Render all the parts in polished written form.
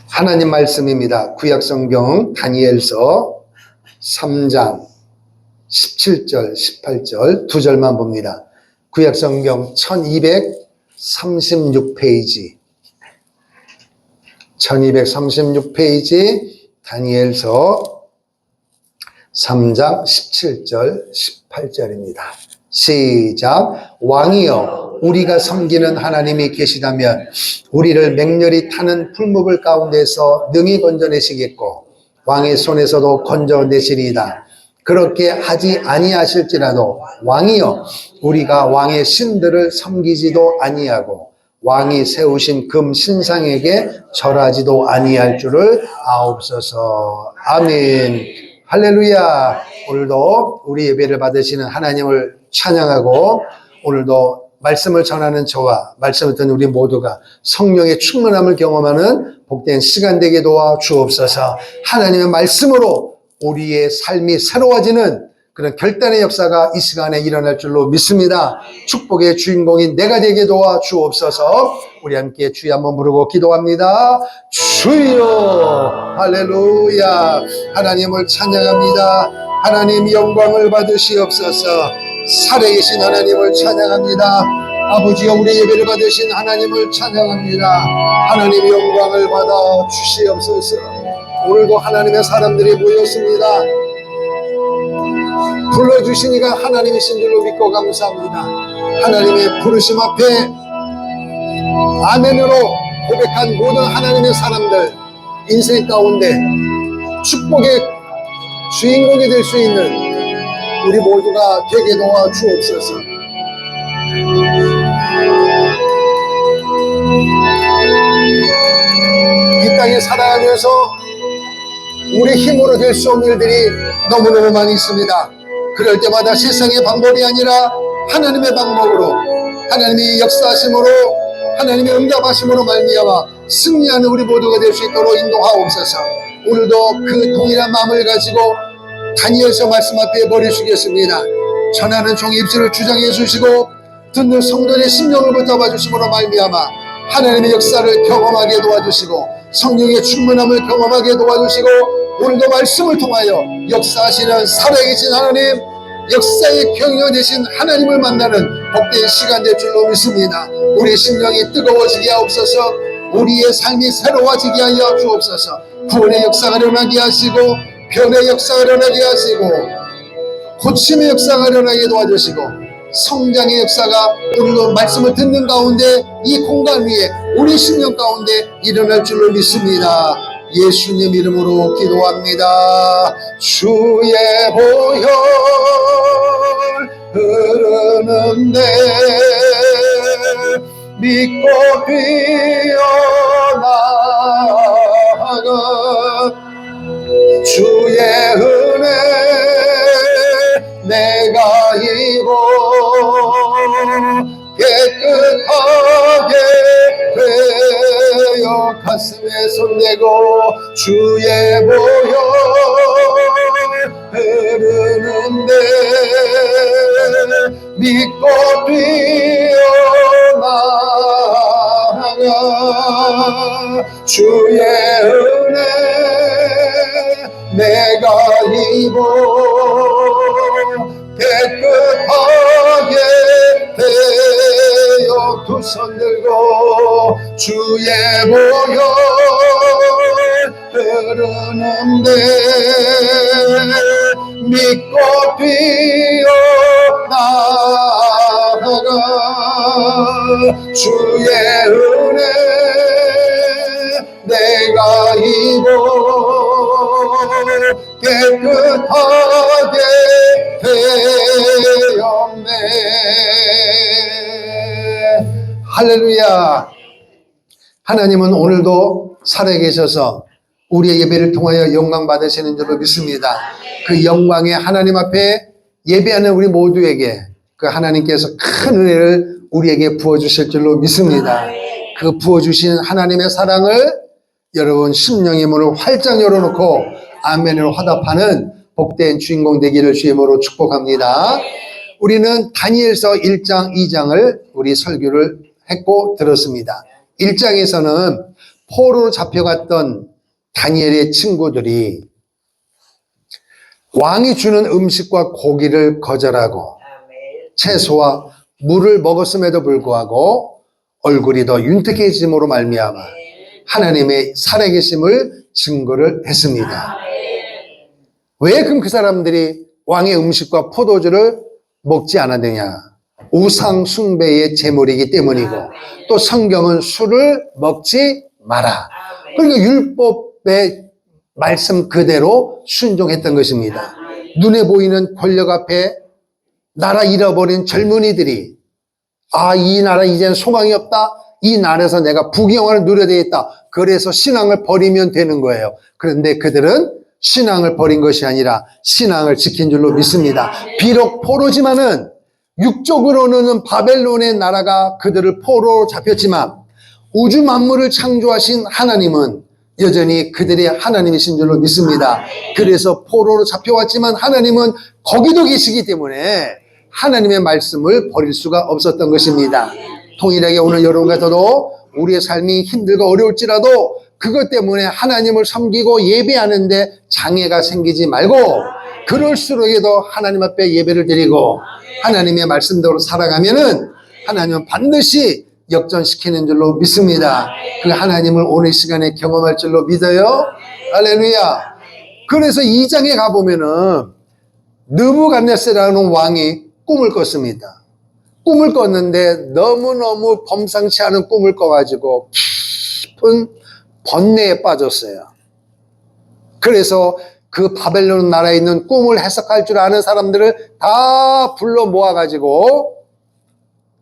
하나님 말씀입니다. 구약성경 다니엘서 3장 17절, 18절 두 절만 봅니다. 구약성경 1236페이지 1236페이지 다니엘서 3장 17절, 18절입니다. 시작. 왕이여, 우리가 섬기는 하나님이 계시다면 우리를 맹렬히 타는 풀무불 가운데서 능히 건져내시겠고 왕의 손에서도 건져내시리이다. 그렇게 하지 아니하실지라도 왕이여, 우리가 왕의 신들을 섬기지도 아니하고 왕이 세우신 금 신상에게 절하지도 아니할 줄을 아옵소서. 아멘. 할렐루야. 오늘도 우리 예배를 받으시는 하나님을 찬양하고, 오늘도 말씀을 전하는 저와 말씀을 듣는 우리 모두가 성령의 충만함을 경험하는 복된 시간 되게 도와 주옵소서. 하나님의 말씀으로 우리의 삶이 새로워지는 그런 결단의 역사가 이 시간에 일어날 줄로 믿습니다. 축복의 주인공인 내가 되게 도와 주옵소서. 우리 함께 주여 한번 부르고 기도합니다. 주여. 할렐루야. 하나님을 찬양합니다. 하나님 영광을 받으시옵소서. 살아계신 하나님을 찬양합니다. 아버지여, 우리 예배를 받으신 하나님을 찬양합니다. 하나님 영광을 받아 주시옵소서. 오늘도 하나님의 사람들이 모였습니다. 불러주시니까 하나님이신 줄로 믿고 감사합니다. 하나님의 부르심 앞에 아멘으로 고백한 모든 하나님의 사람들, 인생 가운데 축복의 주인공이 될 수 있는 우리 모두가 되게 도와 주옵소서. 이 땅에 살아가면서 우리 힘으로 될 수 없는 일들이 너무너무 많이 있습니다. 그럴 때마다 세상의 방법이 아니라 하나님의 방법으로, 하나님의 역사하심으로, 하나님의 응답하심으로 말미암아 승리하는 우리 모두가 될 수 있도록 인도하옵소서. 오늘도 그 동일한 마음을 가지고 다니엘서 말씀 앞에 머리 숙였습니다. 전하는 종의 입술을 주장해 주시고 듣는 성도의 심령을 붙잡아 주심으로 말미암아 하나님의 역사를 경험하게 도와주시고 성령의 충만함을 경험하게 도와주시고, 오늘도 말씀을 통하여 역사하시는 살아계신 하나님, 역사의 경영 되신 하나님을 만나는 복된 시간 될 줄로 믿습니다. 우리의 심령이 뜨거워지게 하옵소서. 우리의 삶이 새로워지게 하여 주옵소서. 구원의 역사가 일어나게 하시고, 변의 역사가 일어나게 하시고, 고침의 역사가 일어나게 도와주시고, 성장의 역사가 오늘도 말씀을 듣는 가운데 이 공간 위에 우리 심령 가운데 일어날 줄로 믿습니다. 예수님 이름으로 기도합니다. 주의 보혈 흐르는데 믿고 뛰어나가 주의 은혜 내가 입어 깨끗하게 되어 가슴에 손대고 주의 보혈 흐르는데 믿고 뛰어나가 주의 은혜 내가 입어 깨끗하게 되어 두 손 들고 주의 보혈 흐르는데 믿고 뛰어나가 주의 은혜 내가 입어 깨끗하게 되었네. 할렐루야. 하나님은 오늘도 살아계셔서 우리의 예배를 통하여 영광 받으시는 줄로 믿습니다. 그 영광의 하나님 앞에 예배하는 우리 모두에게 그 하나님께서 큰 은혜를 우리에게 부어주실 줄로 믿습니다. 그 부어주시는 하나님의 사랑을 여러분 심령의 문을 활짝 열어놓고 아멘으로 화답하는 복된 주인공 되기를 주의 이름으로 축복합니다. 우리는 다니엘서 1장, 2장을 우리 설교를 했고 들었습니다. 1장에서는 포로로 잡혀갔던 다니엘의 친구들이 왕이 주는 음식과 고기를 거절하고 채소와 물을 먹었음에도 불구하고 얼굴이 더 윤택해짐으로 말미암아 하나님의 살아계심을 증거를 했습니다. 왜 그럼 그 사람들이 왕의 음식과 포도주를 먹지 않았느냐? 우상 숭배의 제물이기 때문이고, 또 성경은 술을 먹지 마라. 그러니까 율법의 말씀 그대로 순종했던 것입니다. 눈에 보이는 권력 앞에 나라 잃어버린 젊은이들이 이 나라 이제는 소망이 없다. 이 나라에서 내가 부귀영화를 누려야 되겠다. 그래서 신앙을 버리면 되는 거예요. 그런데 그들은 신앙을 버린 것이 아니라 신앙을 지킨 줄로 믿습니다. 비록 포로지만은 육적으로는 바벨론의 나라가 그들을 포로로 잡혔지만 우주 만물을 창조하신 하나님은 여전히 그들의 하나님이신 줄로 믿습니다. 그래서 포로로 잡혀왔지만 하나님은 거기도 계시기 때문에 하나님의 말씀을 버릴 수가 없었던 것입니다. 동일하게 오늘 여러분과 저도 우리의 삶이 힘들고 어려울지라도 그것 때문에 하나님을 섬기고 예배하는데 장애가 생기지 말고 그럴수록에도 하나님 앞에 예배를 드리고 하나님의 말씀대로 살아가면은 하나님은 반드시 역전시키는 줄로 믿습니다. 그 하나님을 오늘 시간에 경험할 줄로 믿어요. 할렐루야. 그래서 2장에 가보면은 느부갓네살이라는 왕이 꿈을 꿨습니다. 꿈을 꿨는데 너무너무 범상치 않은 꿈을 꿔가지고 깊은 번뇌에 빠졌어요. 그래서 그 바벨론 나라에 있는 꿈을 해석할 줄 아는 사람들을 다 불러 모아가지고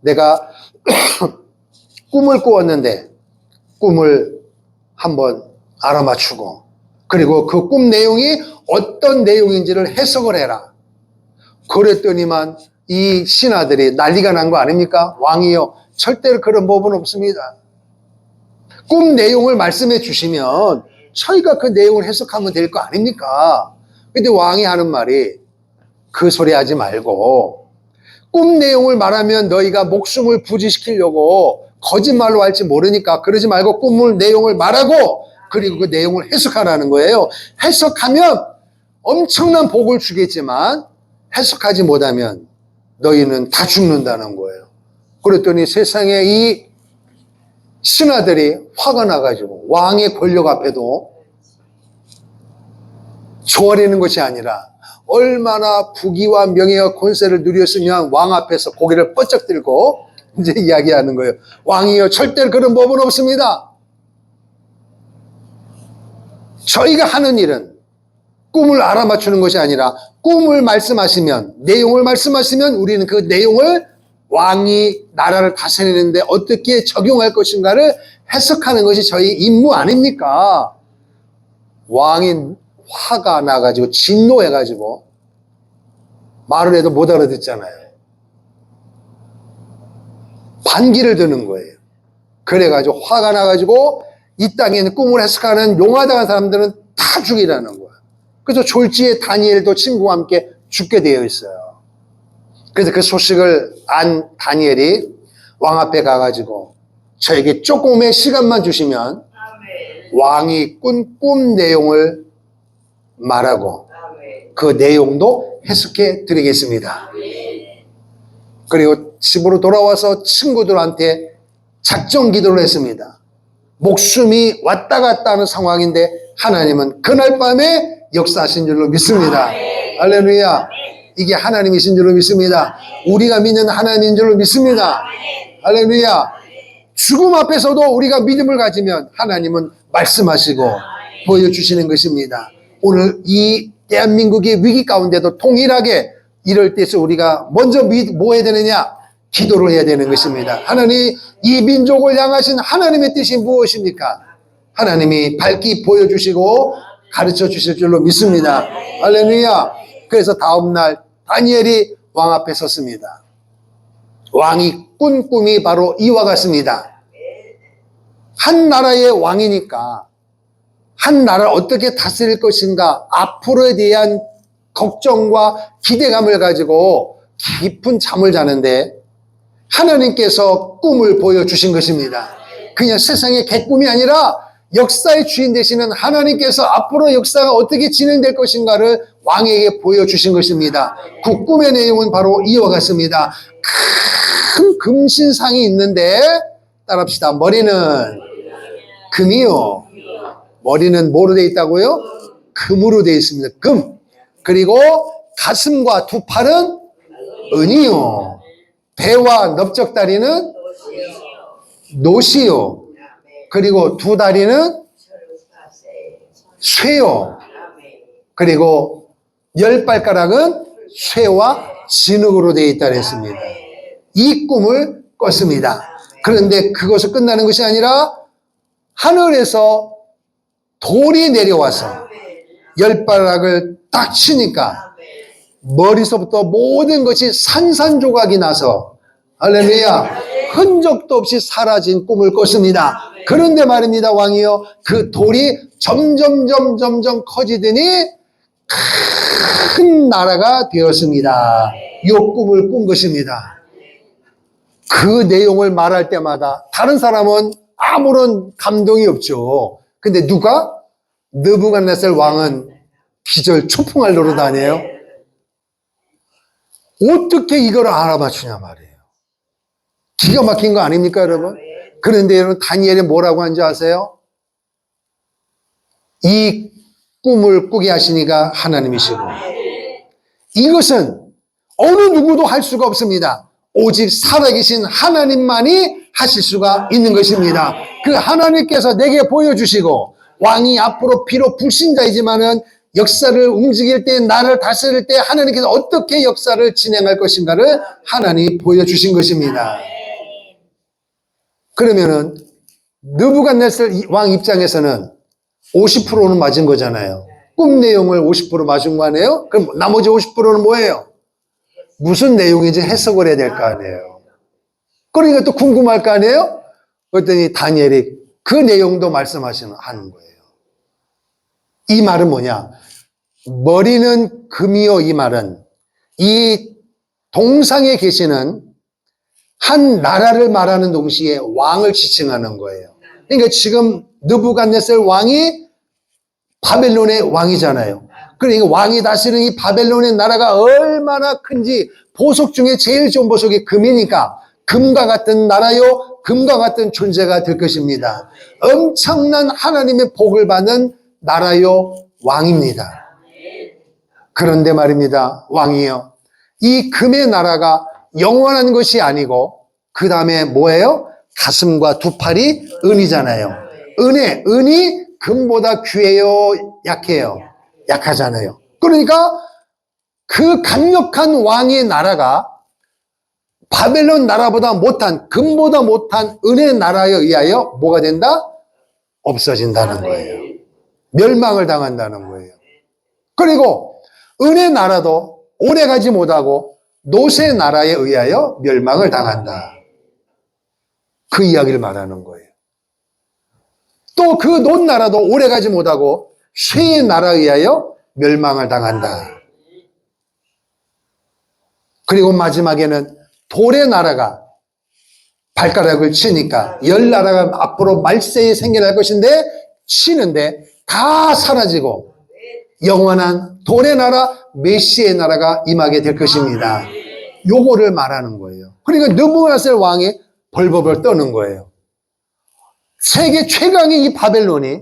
내가 꿈을 꾸었는데 꿈을 한번 알아맞추고 그리고 그 꿈 내용이 어떤 내용인지를 해석을 해라. 그랬더니만 이 신하들이 난리가 난 거 아닙니까? 왕이요, 절대로 그런 법은 없습니다. 꿈 내용을 말씀해 주시면 저희가 그 내용을 해석하면 될 거 아닙니까? 근데 왕이 하는 말이 그 소리 하지 말고 꿈 내용을 말하면 너희가 목숨을 부지시키려고 거짓말로 할지 모르니까 그러지 말고 꿈을 내용을 말하고 그리고 그 내용을 해석하라는 거예요. 해석하면 엄청난 복을 주겠지만 해석하지 못하면 너희는 다 죽는다는 거예요. 그랬더니 세상에 이 신하들이 화가 나가지고 왕의 권력 앞에도 조아리는 것이 아니라 얼마나 부귀와 명예와 권세를 누렸으면 왕 앞에서 고개를 뻗쩍 들고 이제 이야기하는 거예요. 왕이요, 절대로 그런 법은 없습니다. 저희가 하는 일은 꿈을 알아맞추는 것이 아니라 꿈을 말씀하시면, 내용을 말씀하시면 우리는 그 내용을 왕이 나라를 다스리는데 어떻게 적용할 것인가를 해석하는 것이 저희 임무 아닙니까? 왕이 화가 나가지고 진노해가지고 말을 해도 못 알아듣잖아요. 반기를 드는 거예요. 그래가지고 화가 나가지고 이 땅에 있는 꿈을 해석하는 용화당한 사람들은 다 죽이라는 거예요. 그래서 졸지에 다니엘도 친구와 함께 죽게 되어 있어요. 그래서 그 소식을 안 다니엘이 왕 앞에 가가지고 저에게 조금의 시간만 주시면 왕이 꾼 꿈 내용을 말하고 그 내용도 해석해 드리겠습니다. 그리고 집으로 돌아와서 친구들한테 작정 기도를 했습니다. 목숨이 왔다 갔다 하는 상황인데 하나님은 그날 밤에 역사하신 줄로 믿습니다. 할렐루야. 이게 하나님이신 줄로 믿습니다. 우리가 믿는 하나님인 줄로 믿습니다. 할렐루야. 죽음 앞에서도 우리가 믿음을 가지면 하나님은 말씀하시고 보여주시는 것입니다. 오늘 이 대한민국의 위기 가운데도 통일하게 이럴 때서 우리가 먼저 뭐 해야 되느냐? 기도를 해야 되는 것입니다. 하나님, 이 민족을 향하신 하나님의 뜻이 무엇입니까? 하나님이 밝히 보여주시고 가르쳐 주실 줄로 믿습니다. 할렐루야. 그래서 다음날 다니엘이 왕 앞에 섰습니다. 왕이 꾼 꿈이 바로 이와 같습니다. 한 나라의 왕이니까 한 나라를 어떻게 다스릴 것인가 앞으로에 대한 걱정과 기대감을 가지고 깊은 잠을 자는데 하나님께서 꿈을 보여주신 것입니다. 그냥 세상의 개꿈이 아니라 역사의 주인 되시는 하나님께서 앞으로 역사가 어떻게 진행될 것인가를 왕에게 보여주신 것입니다. 그 꿈의 내용은 바로 이와 같습니다. 큰 금신상이 있는데 따라합시다. 머리는 금이요. 머리는 뭐로 되어 있다고요? 금으로 되어 있습니다. 금. 그리고 가슴과 두 팔은 은이요. 배와 넓적다리는 노시요. 그리고 두 다리는 쇠요. 그리고 10발가락은 쇠와 진흙으로 되어 있다 그랬습니다. 이 꿈을 꿨습니다. 그런데 그것을 끝나는 것이 아니라 하늘에서 돌이 내려와서 10발락을 딱 치니까 머리서부터 모든 것이 산산조각이 나서 할렐루야 흔적도 없이 사라진 꿈을 꿨습니다. 그런데 말입니다. 왕이요 그 돌이 점점 커지더니 큰 나라가 되었습니다. 이 꿈을 꾼 것입니다. 그 내용을 말할 때마다 다른 사람은 아무런 감동이 없죠. 근데 누가? 느부갓네살 왕은 기절 초풍할 노릇 아니에요? 어떻게 이걸 알아맞추냐 말이에요. 기가 막힌 거 아닙니까 여러분? 그런데 여러분 다니엘이 뭐라고 한지 아세요? 이 꿈을 꾸게 하시니까 하나님이시고 이것은 어느 누구도 할 수가 없습니다. 오직 살아계신 하나님만이 하실 수가 있는 것입니다. 그 하나님께서 내게 보여주시고 왕이 앞으로 비록 불신자이지만은 역사를 움직일 때 나를 다스릴 때 하나님께서 어떻게 역사를 진행할 것인가를 하나님이 보여주신 것입니다. 그러면은 느부갓네살 왕 입장에서는 50%는 맞은 거잖아요. 꿈 내용을 50% 맞은 거 아니에요? 그럼 나머지 50%는 뭐예요? 무슨 내용인지 해석을 해야 될 거 아니에요. 그러니까 또 궁금할 거 아니에요? 그랬더니 다니엘이 그 내용도 말씀하시는 거예요. 이 말은 뭐냐? 머리는 금이요 이 말은 이 동상에 계시는 한 나라를 말하는 동시에 왕을 지칭하는 거예요. 그러니까 지금 느부갓네살 왕이 바벨론의 왕이잖아요. 그러니까 왕이 다스리는 이 바벨론의 나라가 얼마나 큰지 보석 중에 제일 좋은 보석이 금이니까 금과 같은 나라요, 금과 같은 존재가 될 것입니다. 엄청난 하나님의 복을 받는 나라요, 왕입니다. 그런데 말입니다. 왕이요. 이 금의 나라가 영원한 것이 아니고 그 다음에 뭐예요? 가슴과 두 팔이 은이잖아요. 은이 금보다 귀해요? 약해요? 약하잖아요. 그러니까 그 강력한 왕의 나라가 바벨론 나라보다 못한, 금보다 못한 은의 나라에 의하여 뭐가 된다? 없어진다는 거예요. 멸망을 당한다는 거예요. 그리고 은의 나라도 오래가지 못하고 노새 나라에 의하여 멸망을 당한다. 그 이야기를 말하는 거예요. 또 그 노 나라도 오래가지 못하고 쇠의 나라에 의하여 멸망을 당한다. 그리고 마지막에는 돌의 나라가 발가락을 치니까 10나라가 앞으로 말세에 생겨날 것인데 치는데 다 사라지고 영원한 돌의 나라 메시의 나라가 임하게 될 것입니다. 요거를 말하는 거예요. 그러니까 느부갓네살 왕이 벌벌벌 떠는 거예요. 세계 최강의 이 바벨론이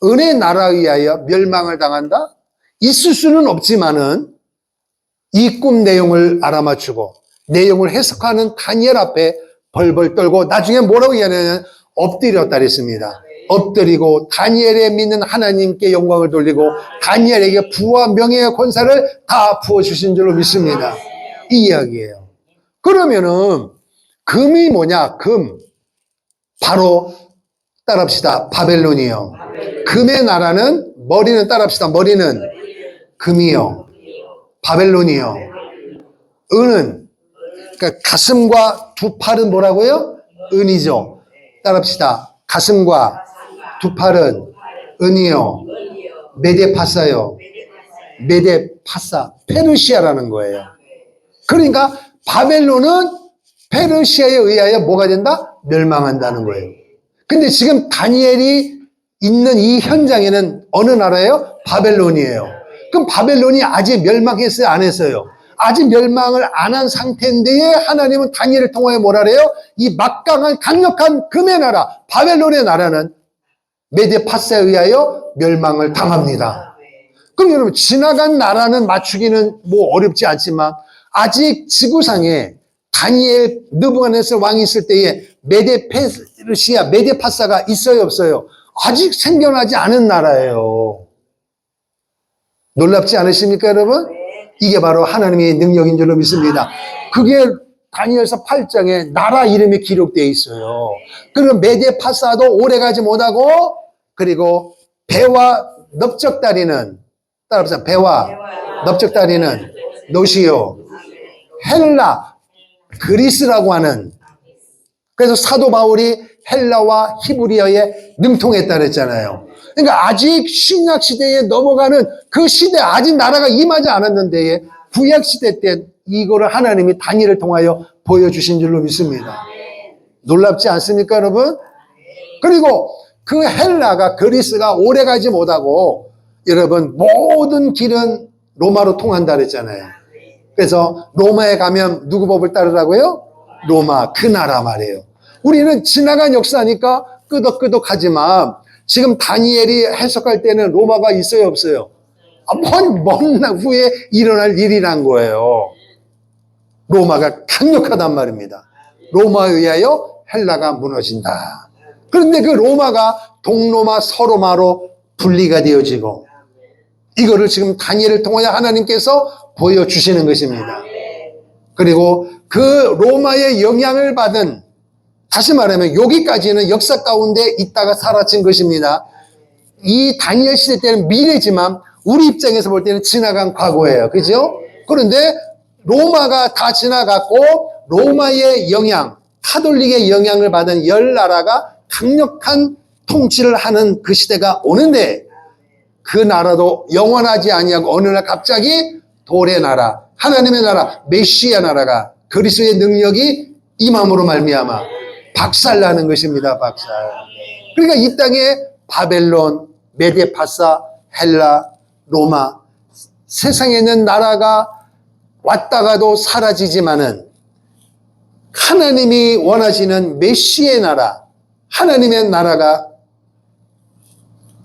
은의 나라에 의하여 멸망을 당한다? 있을 수는 없지만은 이 꿈 내용을 알아맞추고 내용을 해석하는 다니엘 앞에 벌벌 떨고 나중에 뭐라고 얘기하냐면 엎드렸다 그랬습니다. 엎드리고 다니엘의 믿는 하나님께 영광을 돌리고 다니엘에게 부와 명예와 권세를 다 부어주신 줄로 믿습니다. 이 이야기예요. 그러면은 금이 뭐냐? 금. 바로 따라합시다. 바벨론이요. 금의 나라는 머리는 따라합시다. 머리는 금이요. 바벨론이요. 은은 그러니까 가슴과 두 팔은 뭐라고요? 은이죠. 따라합시다. 가슴과 두 팔은 은이요. 메데파사요. 메데파사. 페르시아라는 거예요. 그러니까 바벨론은 페르시아에 의하여 뭐가 된다? 멸망한다는 거예요. 근데 지금 다니엘이 있는 이 현장에는 어느 나라예요? 바벨론이에요. 그럼 바벨론이 아직 멸망했어요? 안 했어요? 아직 멸망을 안 한 상태인데 하나님은 다니엘을 통하여 뭐라 그래요? 이 막강한 강력한 금의 나라 바벨론의 나라는 메데 파사에 의하여 멸망을 당합니다. 그럼 여러분 지나간 나라는 맞추기는 뭐 어렵지 않지만 아직 지구상에 다니엘 느부갓네살 왕이 있을 때에 메데 페르시아 메데 파사가 있어요 없어요? 아직 생겨나지 않은 나라예요. 놀랍지 않으십니까 여러분? 이게 바로 하나님의 능력인 줄로 믿습니다. 그게 다니엘서 8장에 나라 이름이 기록되어 있어요. 그럼 메데 파사도 오래가지 못하고 그리고 배와 넓적다리는 따라합시다. 배와 넓적다리는 노시요 헬라 그리스라고 하는 그래서 사도 바울이 헬라와 히브리어에 능통했다 그랬잖아요. 그러니까 아직 신약 시대에 넘어가는 그 시대 아직 나라가 임하지 않았는데 구약 시대 때 이거를 하나님이 다니엘을 통하여 보여주신 줄로 믿습니다. 놀랍지 않습니까 여러분? 그리고 그 헬라가 그리스가 오래가지 못하고 여러분 모든 길은 로마로 통한다 그랬잖아요. 그래서 로마에 가면 누구 법을 따르라고요? 로마 그 나라 말이에요. 우리는 지나간 역사니까 끄덕끄덕하지만 지금 다니엘이 해석할 때는 로마가 있어요 없어요? 먼 후에 일어날 일이란 거예요. 로마가 강력하단 말입니다. 로마에 의하여 헬라가 무너진다. 그런데 그 로마가 동로마 서로마로 분리가 되어지고 이거를 지금 다니엘을 통하여 하나님께서 보여주시는 것입니다. 그리고 그 로마의 영향을 받은 다시 말하면 여기까지는 역사 가운데 있다가 사라진 것입니다. 이 다니엘 시대 때는 미래지만 우리 입장에서 볼 때는 지나간 과거예요. 그죠? 그런데 로마가 다 지나갔고 로마의 영향, 카톨릭의 영향을 받은 열 나라가 강력한 통치를 하는 그 시대가 오는데 그 나라도 영원하지 아니하고 어느 날 갑자기 돌의 나라, 하나님의 나라, 메시아 나라가 그리스도의 능력이 임함으로 말미암아 박살나는 것입니다. 박살. 그러니까 이 땅에 바벨론, 메데파사, 헬라, 로마 세상에 있는 나라가 왔다가도 사라지지만은 하나님이 원하시는 메시아의 나라, 하나님의 나라가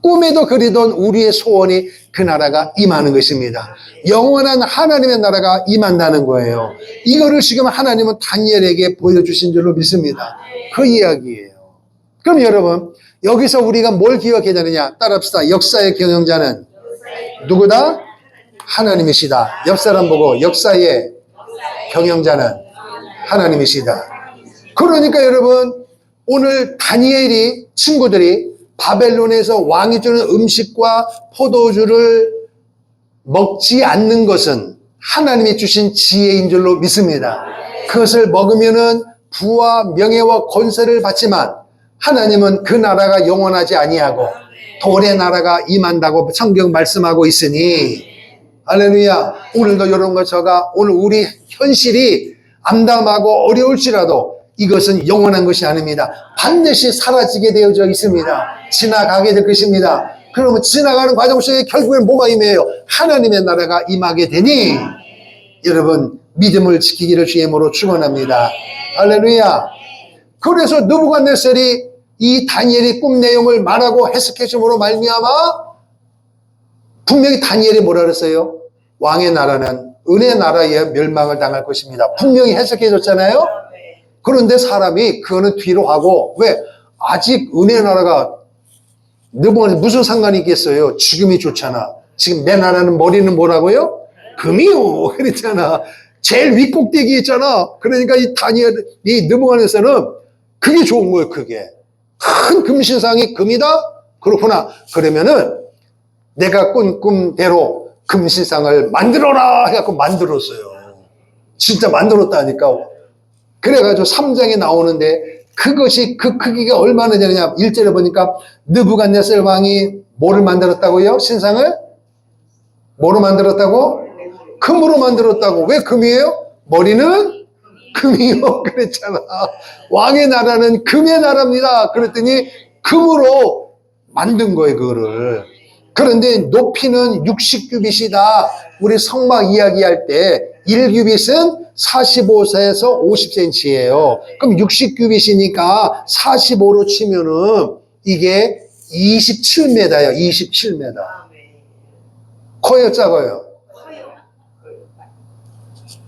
꿈에도 그리던 우리의 소원이 그 나라가 임하는 것입니다. 영원한 하나님의 나라가 임한다는 거예요. 이거를 지금 하나님은 다니엘에게 보여주신 줄로 믿습니다. 그 이야기예요. 그럼 여러분 여기서 우리가 뭘 기억해야 되느냐? 따라합시다. 역사의 경영자는 누구다? 하나님이시다. 옆 사람 보고 역사의 경영자는 하나님이시다. 그러니까 여러분 오늘 다니엘이 친구들이 바벨론에서 왕이 주는 음식과 포도주를 먹지 않는 것은 하나님이 주신 지혜인 줄로 믿습니다. 그것을 먹으면은 부와 명예와 권세를 받지만 하나님은 그 나라가 영원하지 아니하고 돌의 나라가 임한다고 성경 말씀하고 있으니 할렐루야. 오늘도 여러분과 저가 오늘 우리 현실이 암담하고 어려울지라도 이것은 영원한 것이 아닙니다. 반드시 사라지게 되어져 있습니다. 지나가게 될 것입니다. 그러면 지나가는 과정 속에 결국엔 뭐가 임해요? 하나님의 나라가 임하게 되니 여러분 믿음을 지키기를 주의 이름으로 축원합니다. 할렐루야. 그래서 느부갓네살이 이 다니엘의 꿈 내용을 말하고 해석해 줌으로 말미암아 분명히 다니엘이 뭐라 그랬어요? 왕의 나라는 은혜 나라에 멸망을 당할 것입니다. 분명히 해석해 줬잖아요. 그런데 사람이 그거는 뒤로 하고 왜? 아직 은혜 나라가 느부갓네살 무슨 상관이 있겠어요? 지금이 좋잖아. 지금 내 나라는 머리는 뭐라고요? 금이요. 그랬잖아. 제일 윗꼭대기 있잖아. 그러니까 이 다니엘, 이 느부갓네살은 그게 좋은 거예요. 그게 큰 금신상이 금이다. 그렇구나. 그러면은 내가 꾼 꿈대로 금신상을 만들어라 해갖고 만들었어요. 진짜 만들었다니까. 그래가지고 3장에 나오는데 그것이 그 크기가 얼마나 되느냐. 1절에 보니까 느부갓네살 왕이 뭐를 만들었다고요? 신상을? 뭐로 만들었다고? 금으로 만들었다고. 왜 금이에요? 머리는 금이요. 그랬잖아. 왕의 나라는 금의 나라입니다. 그랬더니 금으로 만든 거예요, 그거를. 그런데 높이는 60규빗이다. 우리 성막 이야기할 때 1규빗은 45에서 50cm예요. 그럼 60규빗이니까 45로 치면은 이게 27m예요. 27m. 커요, 작아요?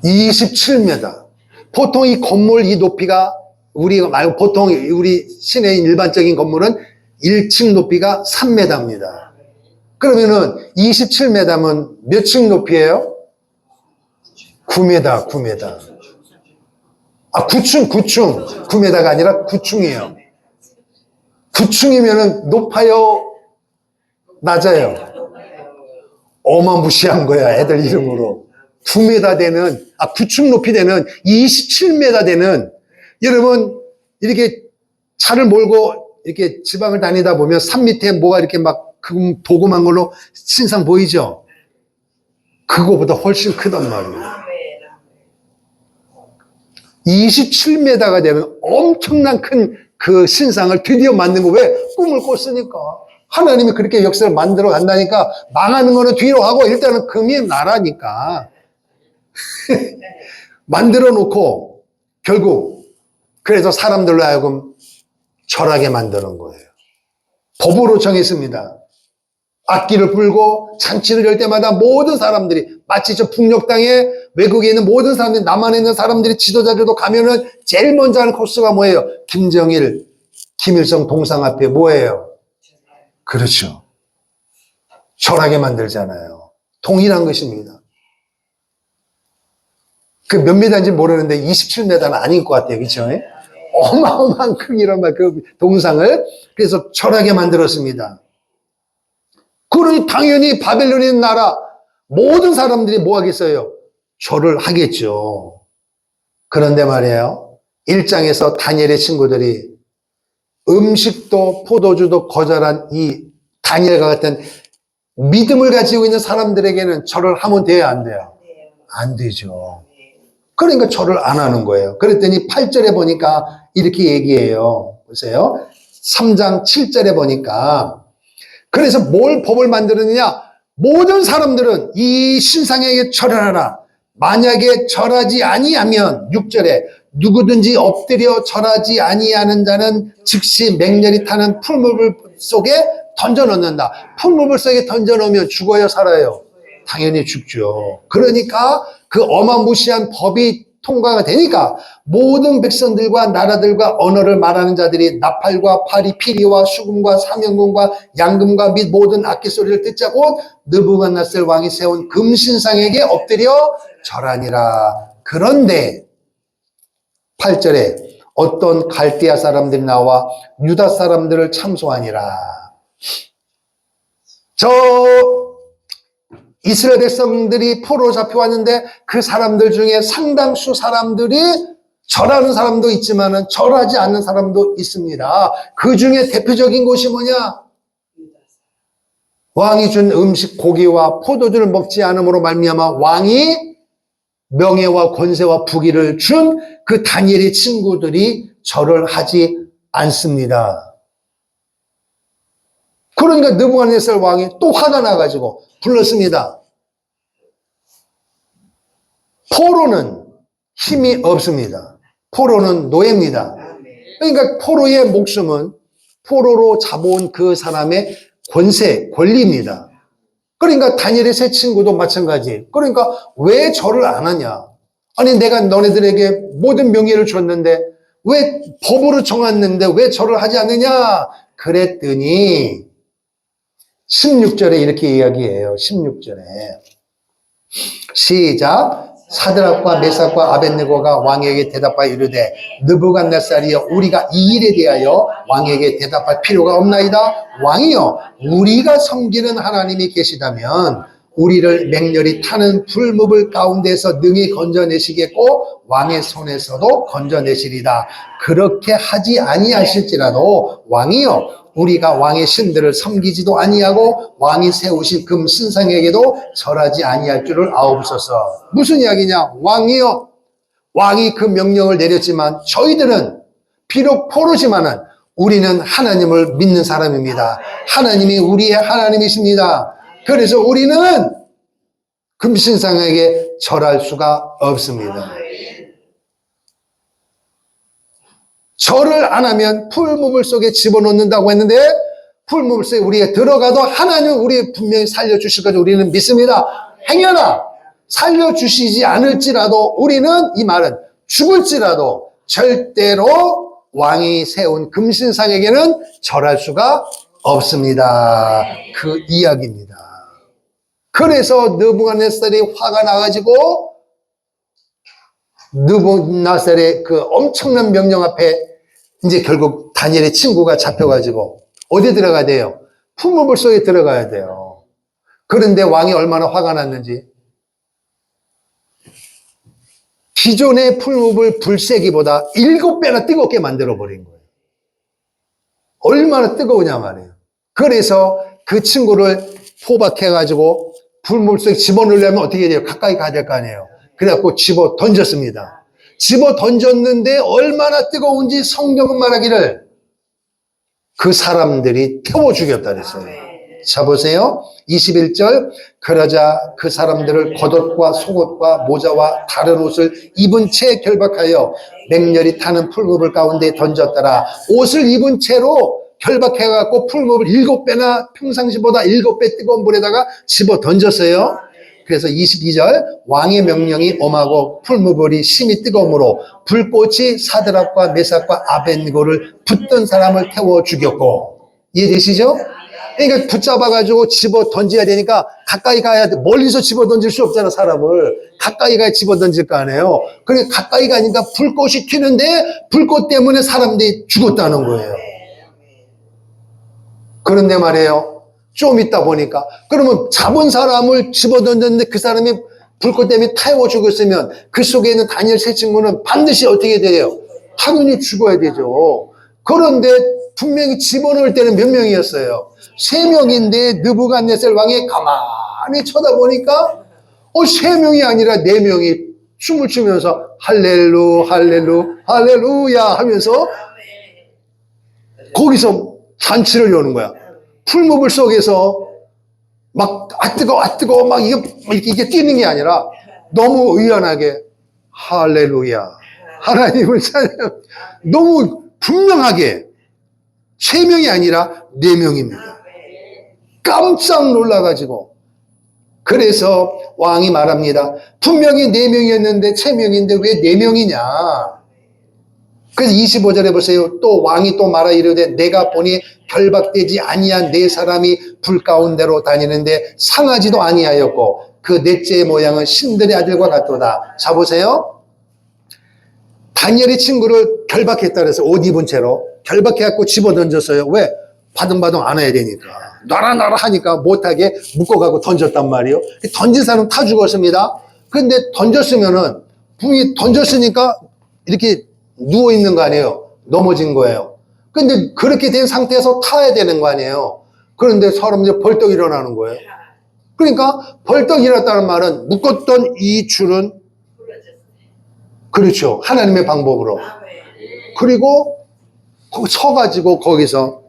27m. 보통 이 건물 이 높이가 우리 말고 보통 우리 시내의 일반적인 건물은 1층 높이가 3m입니다. 그러면은 27m면 몇 층 높이예요? 9m, 9m. 아, 9층, 9층. 9m가 아니라 9층이에요. 9층이면은 높아요? 낮아요? 어마무시한 거야, 애들 이름으로. 9m 되는, 9층 높이 되는 27m 되는, 여러분, 이렇게 차를 몰고 이렇게 지방을 다니다 보면 산 밑에 뭐가 이렇게 막 도금한 걸로 신상 보이죠? 그거보다 훨씬 크단 말이에요. 27m가 되는 엄청난 큰 그 신상을 드디어 만든 거. 왜? 꿈을 꿨으니까. 하나님이 그렇게 역사를 만들어 간다니까. 망하는 거는 뒤로 하고 일단은 금이 나라니까. 만들어 놓고 결국 그래서 사람들로 하여금 절하게 만드는 거예요. 법으로 정했습니다. 악기를 불고 잔치를 열 때마다 모든 사람들이, 마치 저 북녘 땅에 외국에 있는 모든 사람들이, 남한에 있는 사람들이, 지도자들도 가면은 제일 먼저 하는 코스가 뭐예요? 김정일, 김일성 동상 앞에 뭐예요? 그렇죠. 절하게 만들잖아요. 동일한 것입니다. 그 몇 미터인지 모르는데 27m는 아닌 것 같아요. 그렇죠? 어마어마한 크기로 막 그 동상을 그래서 절하게 만들었습니다. 그러니 당연히 바벨론에 있는 나라 모든 사람들이 뭐 하겠어요? 절을 하겠죠. 그런데 말이에요. 1장에서 다니엘의 친구들이 음식도 포도주도 거절한 이 다니엘과 같은 믿음을 가지고 있는 사람들에게는 절을 하면 돼요, 안 돼요? 안 되죠. 그러니까 절을 안 하는 거예요. 그랬더니 8절에 보니까 이렇게 얘기해요. 보세요. 3장 7절에 보니까 그래서 뭘 법을 만들었느냐? 모든 사람들은 이 신상에게 절을 하라. 만약에 절하지 아니하면 6절에 누구든지 엎드려 절하지 아니하는 자는 즉시 맹렬히 타는 풀무불 속에 던져넣는다. 풀무불 속에 던져넣으면 죽어요, 살아요? 당연히 죽죠. 그러니까 그 어마무시한 법이 통과가 되니까 모든 백성들과 나라들과 언어를 말하는 자들이 나팔과 파리, 피리와 수금과 사명금과 양금과 및 모든 악기 소리를 듣자 곧 느부갓네살 왕이 세운 금신상에게 엎드려 절하니라. 그런데 8절에 어떤 갈대아 사람들이 나와 유다 사람들을 참소하니라. 저 이스라엘 백성들이 포로로 잡혀왔는데 그 사람들 중에 상당수 사람들이 절하는 사람도 있지만 절하지 않는 사람도 있습니다. 그 중에 대표적인 곳이 뭐냐? 왕이 준 음식 고기와 포도주를 먹지 않음으로 말미암아 왕이 명예와 권세와 부귀를 준 그 다니엘의 친구들이 절을 하지 않습니다. 그러니까 느부갓네살 왕이 또 화가 나가지고 불렀습니다. 포로는 힘이 없습니다. 포로는 노예입니다. 그러니까 포로의 목숨은 포로로 잡아온 그 사람의 권세, 권리입니다. 그러니까 다니엘의 세 친구도 마찬가지. 그러니까 왜 절을 안 하냐? 아니 내가 너네들에게 모든 명예를 줬는데 왜 법으로 정했는데 왜 절을 하지 않느냐? 그랬더니 16절에 이렇게 이야기해요. 16절에 시작. 사드락과 메삭과 아벳느고가 왕에게 대답하여 이르되 느부갓네살이여 우리가 이 일에 대하여 왕에게 대답할 필요가 없나이다. 왕이여 우리가 섬기는 하나님이 계시다면 우리를 맹렬히 타는 불무불 가운데서 능히 건져내시겠고 왕의 손에서도 건져내시리다. 그렇게 하지 아니하실지라도 왕이여 우리가 왕의 신들을 섬기지도 아니하고 왕이 세우신 금 신상에게도 절하지 아니할 줄을 아옵소서. 무슨 이야기냐? 왕이요 왕이 그 명령을 내렸지만 저희들은 비록 포로지만은 우리는 하나님을 믿는 사람입니다. 하나님이 우리의 하나님이십니다. 그래서 우리는 금신상에게 절할 수가 없습니다. 절을 안 하면 풀무불 속에 집어넣는다고 했는데 풀무불 속에 우리가 들어가도 하나님은 우리 분명히 살려주실 것을 우리는 믿습니다. 행여나 살려주시지 않을지라도 우리는, 이 말은 죽을지라도 절대로 왕이 세운 금신상에게는 절할 수가 없습니다. 그 이야기입니다. 그래서 느부갓네살이 화가 나가지고 느부갓네살의 그 엄청난 명령 앞에 이제 결국 다니엘의 친구가 잡혀가지고 어디 들어가야 돼요? 풀무불 속에 들어가야 돼요. 그런데 왕이 얼마나 화가 났는지, 기존의 풀무불 불세기보다 7배나 뜨겁게 만들어버린 거예요. 얼마나 뜨거우냐 말이에요. 그래서 그 친구를 포박해가지고 풀무불 속에 집어넣으려면 어떻게 해야 돼요? 가까이 가야 될 거 아니에요. 그래갖고 집어 던졌습니다. 집어 던졌는데 얼마나 뜨거운지 성경은 말하기를 그 사람들이 태워 죽였다 그랬어요. 자, 보세요. 21절. 그러자 그 사람들을 겉옷과 속옷과 모자와 다른 옷을 입은 채 결박하여 맹렬히 타는 풀무불 가운데 던졌더라. 옷을 입은 채로 결박해갖고 풀무불 7배나 평상시보다 7배 뜨거운 물에다가 집어 던졌어요. 그래서 22절. 왕의 명령이 엄하고 풀무불이 심히 뜨거움으로 불꽃이 사드락과 메삭과 아벤니고를 붙던 사람을 태워 죽였고. 이해되시죠? 그러니까 붙잡아가지고 집어 던져야 되니까 가까이 가야 돼. 멀리서 집어 던질 수 없잖아, 사람을. 가까이 가야 집어 던질 거 아니에요. 그러니까 가까이 가니까 불꽃이 튀는데 불꽃 때문에 사람들이 죽었다는 거예요. 그런데 말이에요. 좀 있다 보니까. 그러면 잡은 사람을 집어 던졌는데 그 사람이 불꽃 때문에 태워 죽었으면 그 속에 있는 다니엘 세 친구는 반드시 어떻게 돼요? 당연히 죽어야 되죠. 그런데 분명히 집어넣을 때는 몇 명이었어요? 3명인데 느부갓네살 왕이 가만히 쳐다보니까 3명이 아니라 4명이 춤을 추면서 할렐루 할렐루 할렐루야 하면서 거기서 잔치를 여는 거야. 풀무불 속에서 막 뜨거워 막 이게 뛰는 게 아니라 너무 의연하게 할렐루야 하나님을 찬양. 너무 분명하게 3명이 아니라 4명입니다. 깜짝 놀라가지고. 그래서 왕이 말합니다. 분명히 4명이었는데 3명인데 왜 4명이냐. 그래서 25절에 보세요. 또 왕이 또 말하 이르되 내가 보니 결박되지 아니한 4사람이 불 가운데로 다니는데 상하지도 아니하였고 그 넷째의 모양은 신들의 아들과 같도다. 자, 보세요. 다니엘의 친구를 결박했다 그래서 옷 입은 채로 결박해갖고 집어던졌어요. 왜? 바둥바둥 안아야 되니까. 놔라 하니까 못하게 묶어가고 던졌단 말이에요. 던진 사람은 타 죽었습니다. 그런데 던졌으면은 분명히 던졌으니까 이렇게 누워있는 거 아니에요. 넘어진 거예요. 근데 그렇게 된 상태에서 타야 되는 거 아니에요. 그런데 사람들이 벌떡 일어나는 거예요. 그러니까 벌떡 일어났다는 말은 묶었던 이 줄은 그렇죠. 하나님의 방법으로. 그리고 서가지고 거기서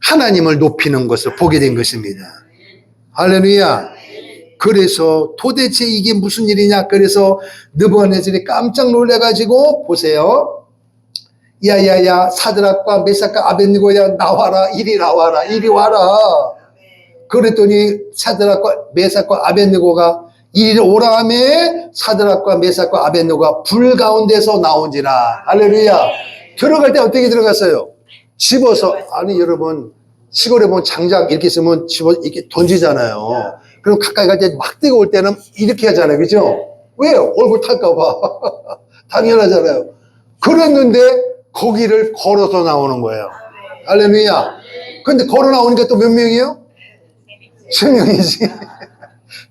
하나님을 높이는 것을 보게 된 것입니다. 할렐루야. 그래서 도대체 이게 무슨 일이냐. 그래서 느부갓네살이 깜짝 놀래가지고 보세요. 야야야 사드락과 메삭과 아벤니고야 나와라. 이리 나와라. 이리 와라. 그랬더니 사드락과 메삭과 아벤니고가 이리 오라 하며 사드락과 메삭과 아벤니고가 불 가운데서 나온지라. 할렐루야. 들어갈 때 어떻게 들어갔어요? 집어서. 아니 여러분 시골에 보면 장작 이렇게 있으면 집어 이렇게 던지잖아요. 그럼 가까이 갈 때 막 뜨거울 때는 이렇게 하잖아요. 그죠? 왜요? 얼굴 탈까봐. 당연하잖아요. 그랬는데 거기를 걸어서 나오는 거예요. 할렐루야. 근데 걸어 나오니까 또 몇 명이에요? 3명이지.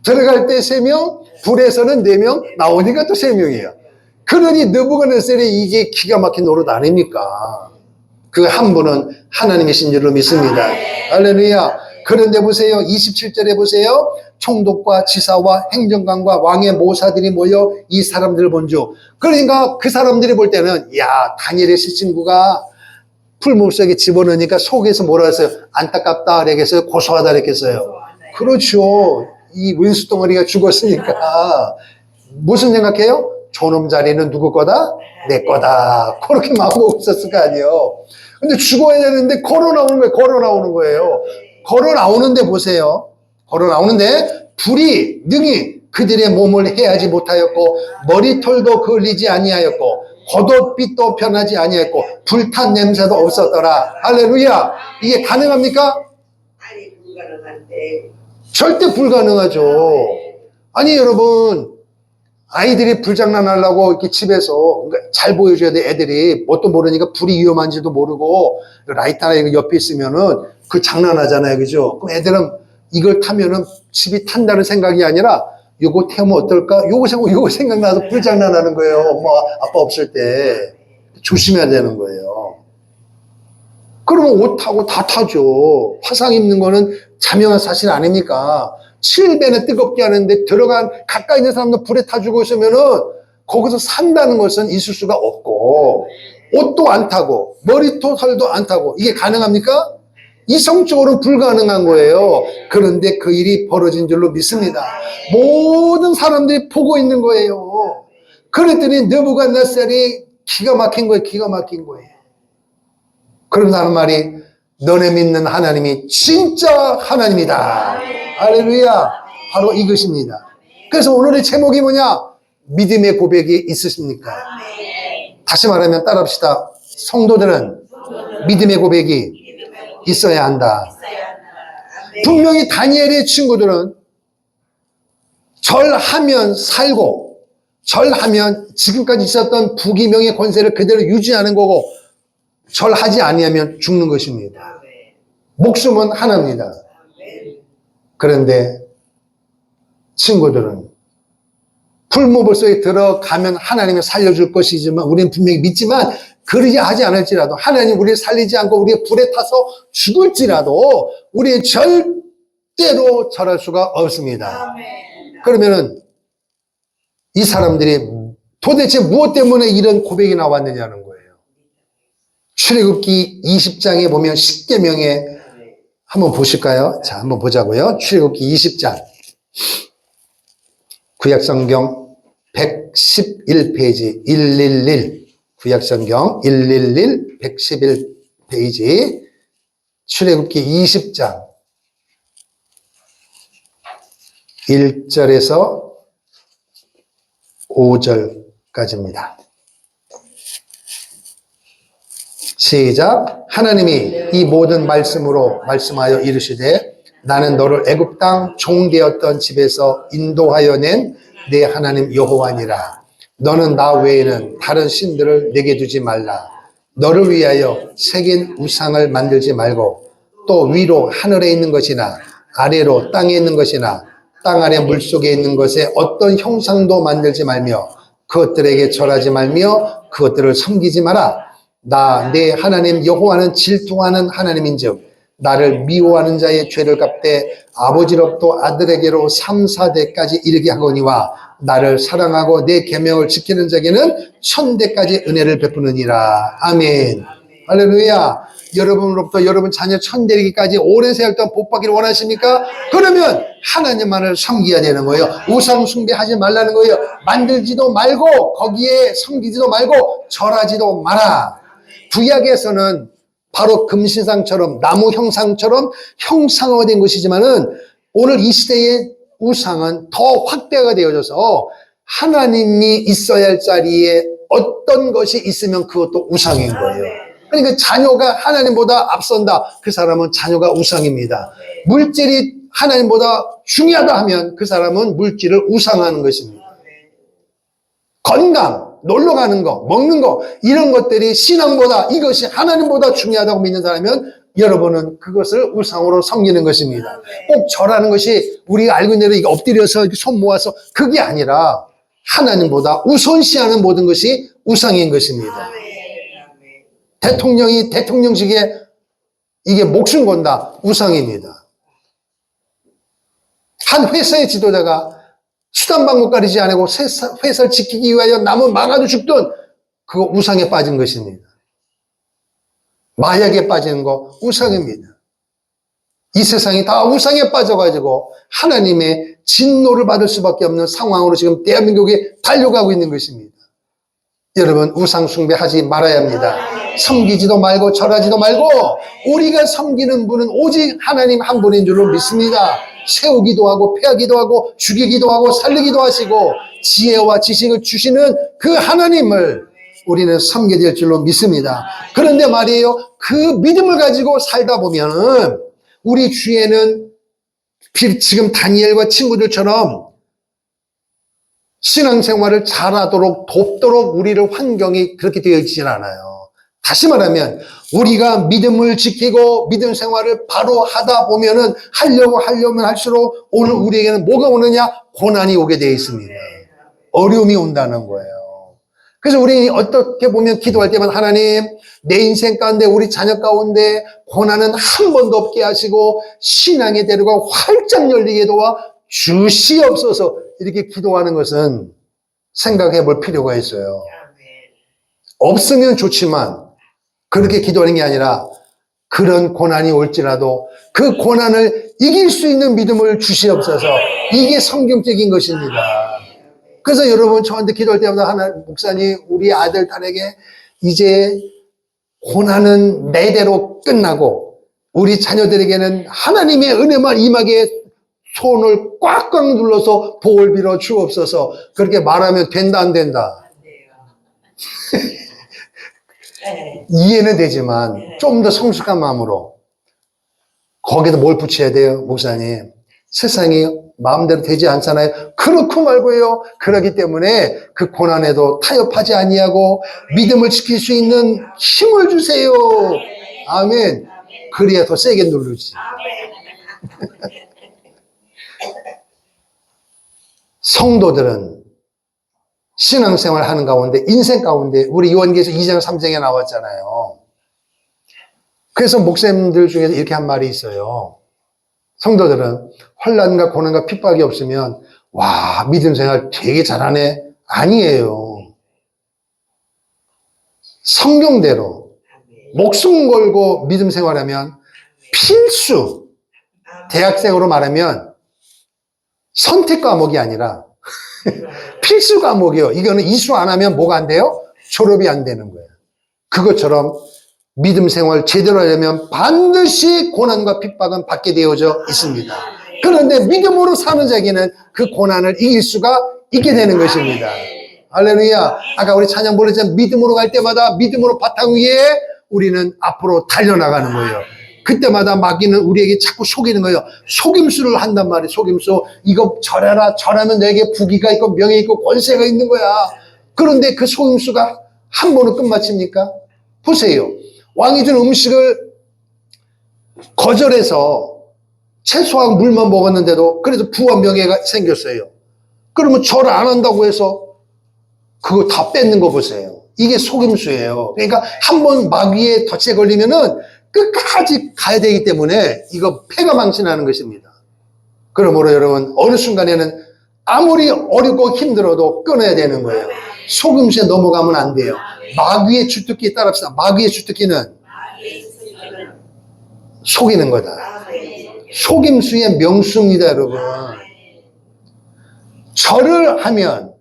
들어갈 때 3명, 불에서는 4명, 나오니까 또 3명이에요. 그러니 느부갓네살이 이게 기가 막힌 노릇 아닙니까? 그 한 분은 하나님이신 줄로 믿습니다. 할렐루야. 그런데 보세요. 27절에 보세요. 총독과 지사와 행정관과 왕의 모사들이 모여 이 사람들을 본즉. 그러니까 그 사람들이 볼 때는 야 다니엘의 세 친구가 풀무속에 집어넣으니까 속에서 뭐라 했어요? 안타깝다 그랬겠어요? 고소하다 그랬겠어요? 그렇죠. 이 원수 덩어리가 죽었으니까 무슨 생각해요? 저놈 자리는 누구 거다? 내 거다. 그렇게 마음먹고 있었을 거 아니에요. 근데 죽어야 되는데 걸어 나오는 거예요. 걸어 나오는 거예요. 걸어 나오는데 보세요. 걸어 나오는데 불이 능히 그들의 몸을 해하지 못하였고 머리털도 걸리지 아니하였고 겉옷빛도 변하지 아니하였고 불탄 냄새도 없었더라. 할렐루야. 이게 가능합니까? 아니 불가능한데. 절대 불가능하죠. 아니 여러분, 아이들이 불장난 하려고 이렇게 집에서 잘 보여줘야 돼. 애들이 뭣도 모르니까 불이 위험한지도 모르고 라이터나 이거 옆에 있으면은 그 장난하잖아요. 그죠? 그럼 애들은 이걸 타면은 집이 탄다는 생각이 아니라 요거 태우면 어떨까? 요거 생각나서 불장난하는 거예요. 엄마 아빠 없을 때. 조심해야 되는 거예요. 그러면 옷 타고 다 타죠. 화상 입는 거는 자명한 사실 아닙니까? 7배는 뜨겁게 하는데 가까이 있는 사람도 불에 타 죽고 있으면은 거기서 산다는 것은 있을 수가 없고, 옷도 안 타고, 머리털도 안 타고, 이게 가능합니까? 이성적으로는 불가능한 거예요. 그런데 그 일이 벌어진 줄로 믿습니다. 모든 사람들이 보고 있는 거예요. 그랬더니 느부갓네살이 기가 막힌 거예요. 기가 막힌 거예요. 그러면서 하는 말이 너네 믿는 하나님이 진짜 하나님이다. 할렐루야. 바로 이것입니다. 그래서 오늘의 제목이 뭐냐? 믿음의 고백이 있으십니까? 다시 말하면 따라합시다. 성도들은 믿음의 고백이 있어야 한다. 분명히 다니엘의 친구들은 절하면 살고 절하면 지금까지 있었던 부귀명예 권세를 그대로 유지하는 거고 절하지 아니하면 죽는 것입니다. 목숨은 하나입니다. 그런데 친구들은 풀무불 속에 들어가면 하나님이 살려줄 것이지만 우리는 분명히 믿지만 그러지 하지 않을지라도 하나님 우리를 살리지 않고 우리의 불에 타서 죽을지라도 우리는 절대로 절할 수가 없습니다. 그러면은 이 사람들이 도대체 무엇 때문에 이런 고백이 나왔느냐는 거예요. 출애굽기 20장에 보면 십계명에 한번 보실까요? 자, 한번 보자고요. 출애굽기 20장 구약성경 111페이지 111 구약성경 111 111페이지 출애굽기 20장 1절에서 5절까지입니다. 시작. 하나님이 이 모든 말씀으로 말씀하여 이르시되 나는 너를 애굽 땅 종되었던 집에서 인도하여 낸 내 하나님 여호와니라. 너는 나 외에는 다른 신들을 내게 두지 말라. 너를 위하여 새긴 우상을 만들지 말고 또 위로 하늘에 있는 것이나 아래로 땅에 있는 것이나 땅 아래 물속에 있는 것에 어떤 형상도 만들지 말며 그것들에게 절하지 말며 그것들을 섬기지 마라. 나 내 하나님 여호와는 질투하는 하나님인즉 나를 미워하는 자의 죄를 갚되 아버지로부터 아들에게로 3, 4대까지 이르게 하거니와 나를 사랑하고 내 계명을 지키는 자에게는 1000대까지 은혜를 베푸느니라. 아멘. 할렐루야. 여러분으로부터 여러분 자녀 1000대기까지 오랜 세월 동안 복 받기를 원하십니까? 그러면 하나님만을 섬겨야 되는 거예요. 우상 숭배하지 말라는 거예요. 만들지도 말고 거기에 섬기지도 말고 절하지도 마라. 구약에서는 바로 금신상처럼 나무 형상처럼 형상화된 것이지만은 오늘 이 시대의 우상은 더 확대가 되어져서 하나님이 있어야 할 자리에 어떤 것이 있으면 그것도 우상인 거예요. 그러니까 자녀가 하나님보다 앞선다. 그 사람은 자녀가 우상입니다. 물질이 하나님보다 중요하다 하면 그 사람은 물질을 우상하는 것입니다. 건강, 놀러 가는 거, 먹는 거, 이런 것들이 신앙보다 이것이 하나님보다 중요하다고 믿는 사람이면 여러분은 그것을 우상으로 섬기는 것입니다. 꼭 절하는 것이 우리가 알고 있는 대로 이거 엎드려서 손 모아서 그게 아니라 하나님보다 우선시하는 모든 것이 우상인 것입니다. 대통령이 대통령직에 이게 목숨 건다. 우상입니다. 한 회사의 지도자가 수단 방법 가리지 않고 회사를 지키기 위하여 남은 망아도 죽든 그거 우상에 빠진 것입니다. 마약에 빠지는 거 우상입니다. 이 세상이 다 우상에 빠져가지고 하나님의 진노를 받을 수밖에 없는 상황으로 지금 대한민국이 달려가고 있는 것입니다. 여러분, 우상 숭배하지 말아야 합니다. 섬기지도 말고 절하지도 말고 우리가 섬기는 분은 오직 하나님 한 분인 줄로 믿습니다. 세우기도 하고 패하기도 하고 죽이기도 하고 살리기도 하시고 지혜와 지식을 주시는 그 하나님을 우리는 섬겨야 될 줄로 믿습니다. 그런데 말이에요, 그 믿음을 가지고 살다 보면은 우리 주위에는 지금 다니엘과 친구들처럼 신앙생활을 잘하도록 돕도록 우리를 환경이 그렇게 되어 있지는 않아요. 다시 말하면 우리가 믿음을 지키고 믿음 생활을 바로 하다 보면은 하려면 할수록 오늘 우리에게는 뭐가 오느냐? 고난이 오게 되어 있습니다. 어려움이 온다는 거예요. 그래서 우리 어떻게 보면 기도할 때만 하나님, 내 인생 가운데 우리 자녀 가운데 고난은 한 번도 없게 하시고 신앙의 대로가 활짝 열리게 도와 주시옵소서, 이렇게 기도하는 것은 생각해 볼 필요가 있어요. 없으면 좋지만 그렇게 기도하는 게 아니라 그런 고난이 올지라도 그 고난을 이길 수 있는 믿음을 주시옵소서, 이게 성경적인 것입니다. 그래서 여러분, 저한테 기도할 때마다 목사님, 우리 아들, 딸에게 이제 고난은 내대로 끝나고 우리 자녀들에게는 하나님의 은혜만 임하게 손을 꽉꽉 눌러서 복을 빌어 주옵소서, 그렇게 말하면 된다, 안 된다? 이해는 되지만 좀 더 성숙한 마음으로 거기다 뭘 붙여야 돼요? 목사님, 세상이 마음대로 되지 않잖아요. 그렇고 말고요. 그렇기 때문에 그 고난에도 타협하지 아니하고 믿음을 지킬 수 있는 힘을 주세요. 아멘. 그래야 더 세게 누르지. 성도들은 신앙생활 하는 가운데, 인생 가운데, 우리 요한계시서 2장 3장에 나왔잖아요. 그래서 목사님들 중에서 이렇게 한 말이 있어요. 성도들은 환난과 고난과 핍박이 없으면 와, 믿음 생활 되게 잘하네. 아니에요. 성경대로 목숨 걸고 믿음 생활하면 필수, 대학생으로 말하면 선택 과목이 아니라 필수 과목이요. 이거는 이수 안 하면 뭐가 안 돼요? 졸업이 안 되는 거예요. 그것처럼 믿음 생활 제대로 하려면 반드시 고난과 핍박은 받게 되어져 있습니다. 그런데 믿음으로 사는 자에게는 그 고난을 이길 수가 있게 되는 것입니다. 할렐루야. 아까 우리 찬양 부르지만 믿음으로 갈 때마다 믿음으로 바탕 위에 우리는 앞으로 달려나가는 거예요. 그때마다 마귀는 우리에게 자꾸 속이는 거예요. 속임수를 한단 말이에요. 속임수. 이거 절해라. 절하면 내게 부귀가 있고 명예 있고 권세가 있는 거야. 그런데 그 속임수가 한 번은 끝마칩니까? 보세요. 왕이 준 음식을 거절해서 채소하고 물만 먹었는데도 그래서 부와 명예가 생겼어요. 그러면 절 안 한다고 해서 그거 다 뺏는 거 보세요. 이게 속임수예요. 그러니까 한번 마귀의 덫에 걸리면은 끝까지 가야 되기 때문에 이거 패가 망신하는 것입니다. 그러므로 여러분, 어느 순간에는 아무리 어렵고 힘들어도 끊어야 되는 거예요. 속임수에 넘어가면 안 돼요. 마귀의 주특기에 따릅시다. 마귀의 주특기는 속이는 거다. 속임수의 명수입니다, 여러분. 절을 하면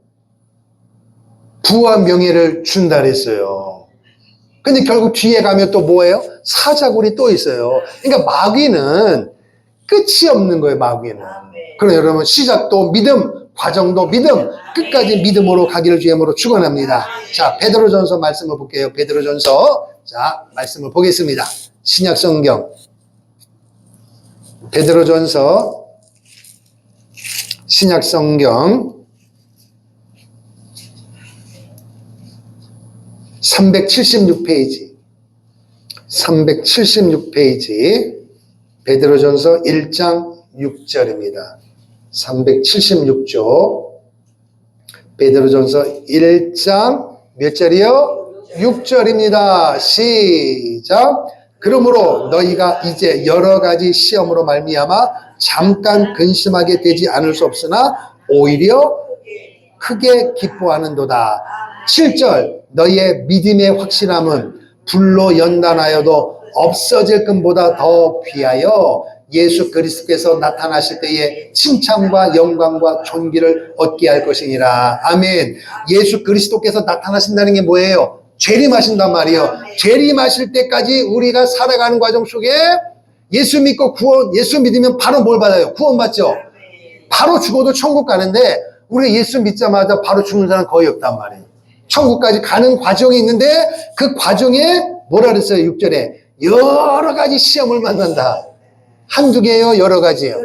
부와 명예를 준다 그랬어요. 근데 결국 뒤에 가면 또 뭐예요? 사자굴이 또 있어요. 그러니까 마귀는 끝이 없는 거예요, 마귀는. 그럼 여러분, 시작도 믿음, 과정도 믿음, 끝까지 믿음으로 가기를 주임으로 축원합니다. 자, 베드로전서 말씀을 볼게요. 베드로전서. 자, 말씀을 보겠습니다. 신약 성경. 베드로전서. 신약 성경. 376페이지. 376페이지. 베드로전서 1장 6절입니다. 376조. 베드로전서 1장 몇 절이요? 6절입니다. 시작. 그러므로 너희가 이제 여러 가지 시험으로 말미암아 잠깐 근심하게 되지 않을 수 없으나 오히려 크게 기뻐하는도다. 7절. 너희의 믿음의 확실함은 불로 연단하여도 없어질 것보다 더 귀하여 예수 그리스도께서 나타나실 때에 칭찬과 영광과 존귀를 얻게 할 것이니라. 아멘. 예수 그리스도께서 나타나신다는 게 뭐예요? 재림하신단 말이에요. 재림하실 때까지 우리가 살아가는 과정 속에 예수 믿고 예수 믿으면 바로 뭘 받아요? 구원받죠? 바로 죽어도 천국 가는데 우리 예수 믿자마자 바로 죽는 사람 거의 없단 말이에요. 천국까지 가는 과정이 있는데 그 과정에 뭐라 그랬어요? 6절에 여러 가지 시험을 만난다. 한두 개요? 여러 가지요?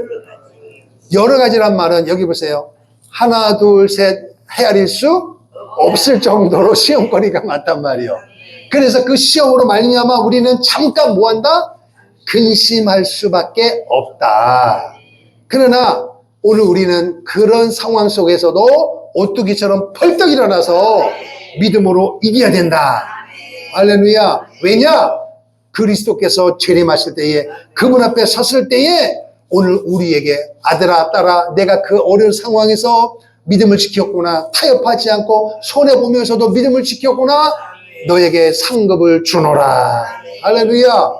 여러 가지란 말은 여기 보세요. 하나, 둘, 셋 헤아릴 수 없을 정도로 시험거리가 많단 말이에요. 그래서 그 시험으로 말미암아 우리는 잠깐 뭐한다? 근심할 수밖에 없다. 그러나 오늘 우리는 그런 상황 속에서도 오뚜기처럼 펄떡 일어나서 믿음으로 이겨야 된다. 할렐루야. 왜냐? 그리스도께서 재림하실 때에 그분 앞에 섰을 때에 오늘 우리에게 아들아 딸아 내가 그 어려운 상황에서 믿음을 지켰구나. 타협하지 않고 손해보면서도 믿음을 지켰구나. 너에게 상급을 주노라. 할렐루야.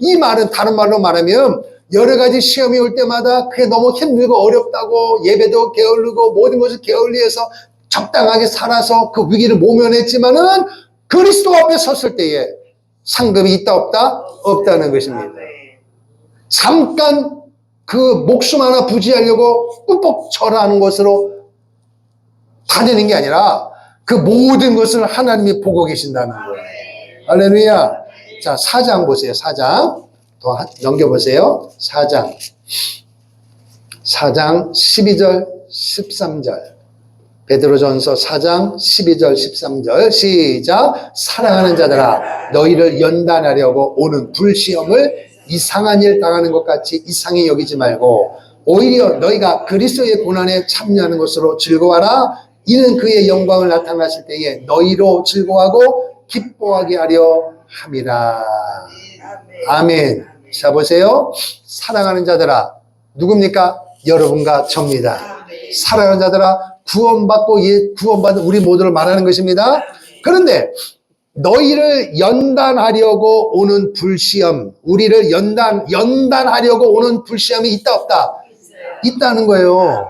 이 말은 다른 말로 말하면 여러 가지 시험이 올 때마다 그게 너무 힘들고 어렵다고 예배도 게을르고 모든 것을 게을리해서 적당하게 살아서 그 위기를 모면했지만은 그리스도 앞에 섰을 때에 상급이 있다 없다? 없다는 것입니다. 잠깐 그 목숨 하나 부지하려고 꾹꾹 절하는 것으로 다 되는 게 아니라 그 모든 것을 하나님이 보고 계신다는 거예요. 할렐루야. 자, 4장 보세요. 4장. 더 넘겨보세요. 4장 12절 13절 베드로전서 4장 12절 13절 시작. 사랑하는 자들아 너희를 연단하려고 오는 불시험을 이상한 일 당하는 것 같이 이상히 여기지 말고 오히려 너희가 그리스도의 고난에 참여하는 것으로 즐거워하라. 이는 그의 영광을 나타나실 때에 너희로 즐거워하고 기뻐하게 하려 함이라. 아멘. 자 보세요. 사랑하는 자들아 누굽니까? 여러분과 저입니다. 사랑하는 자들아 구원받고 구원받은 우리 모두를 말하는 것입니다. 그런데 너희를 연단하려고 오는 불시험, 우리를 연단하려고 오는 불시험이 있다 없다? 있다는 거예요.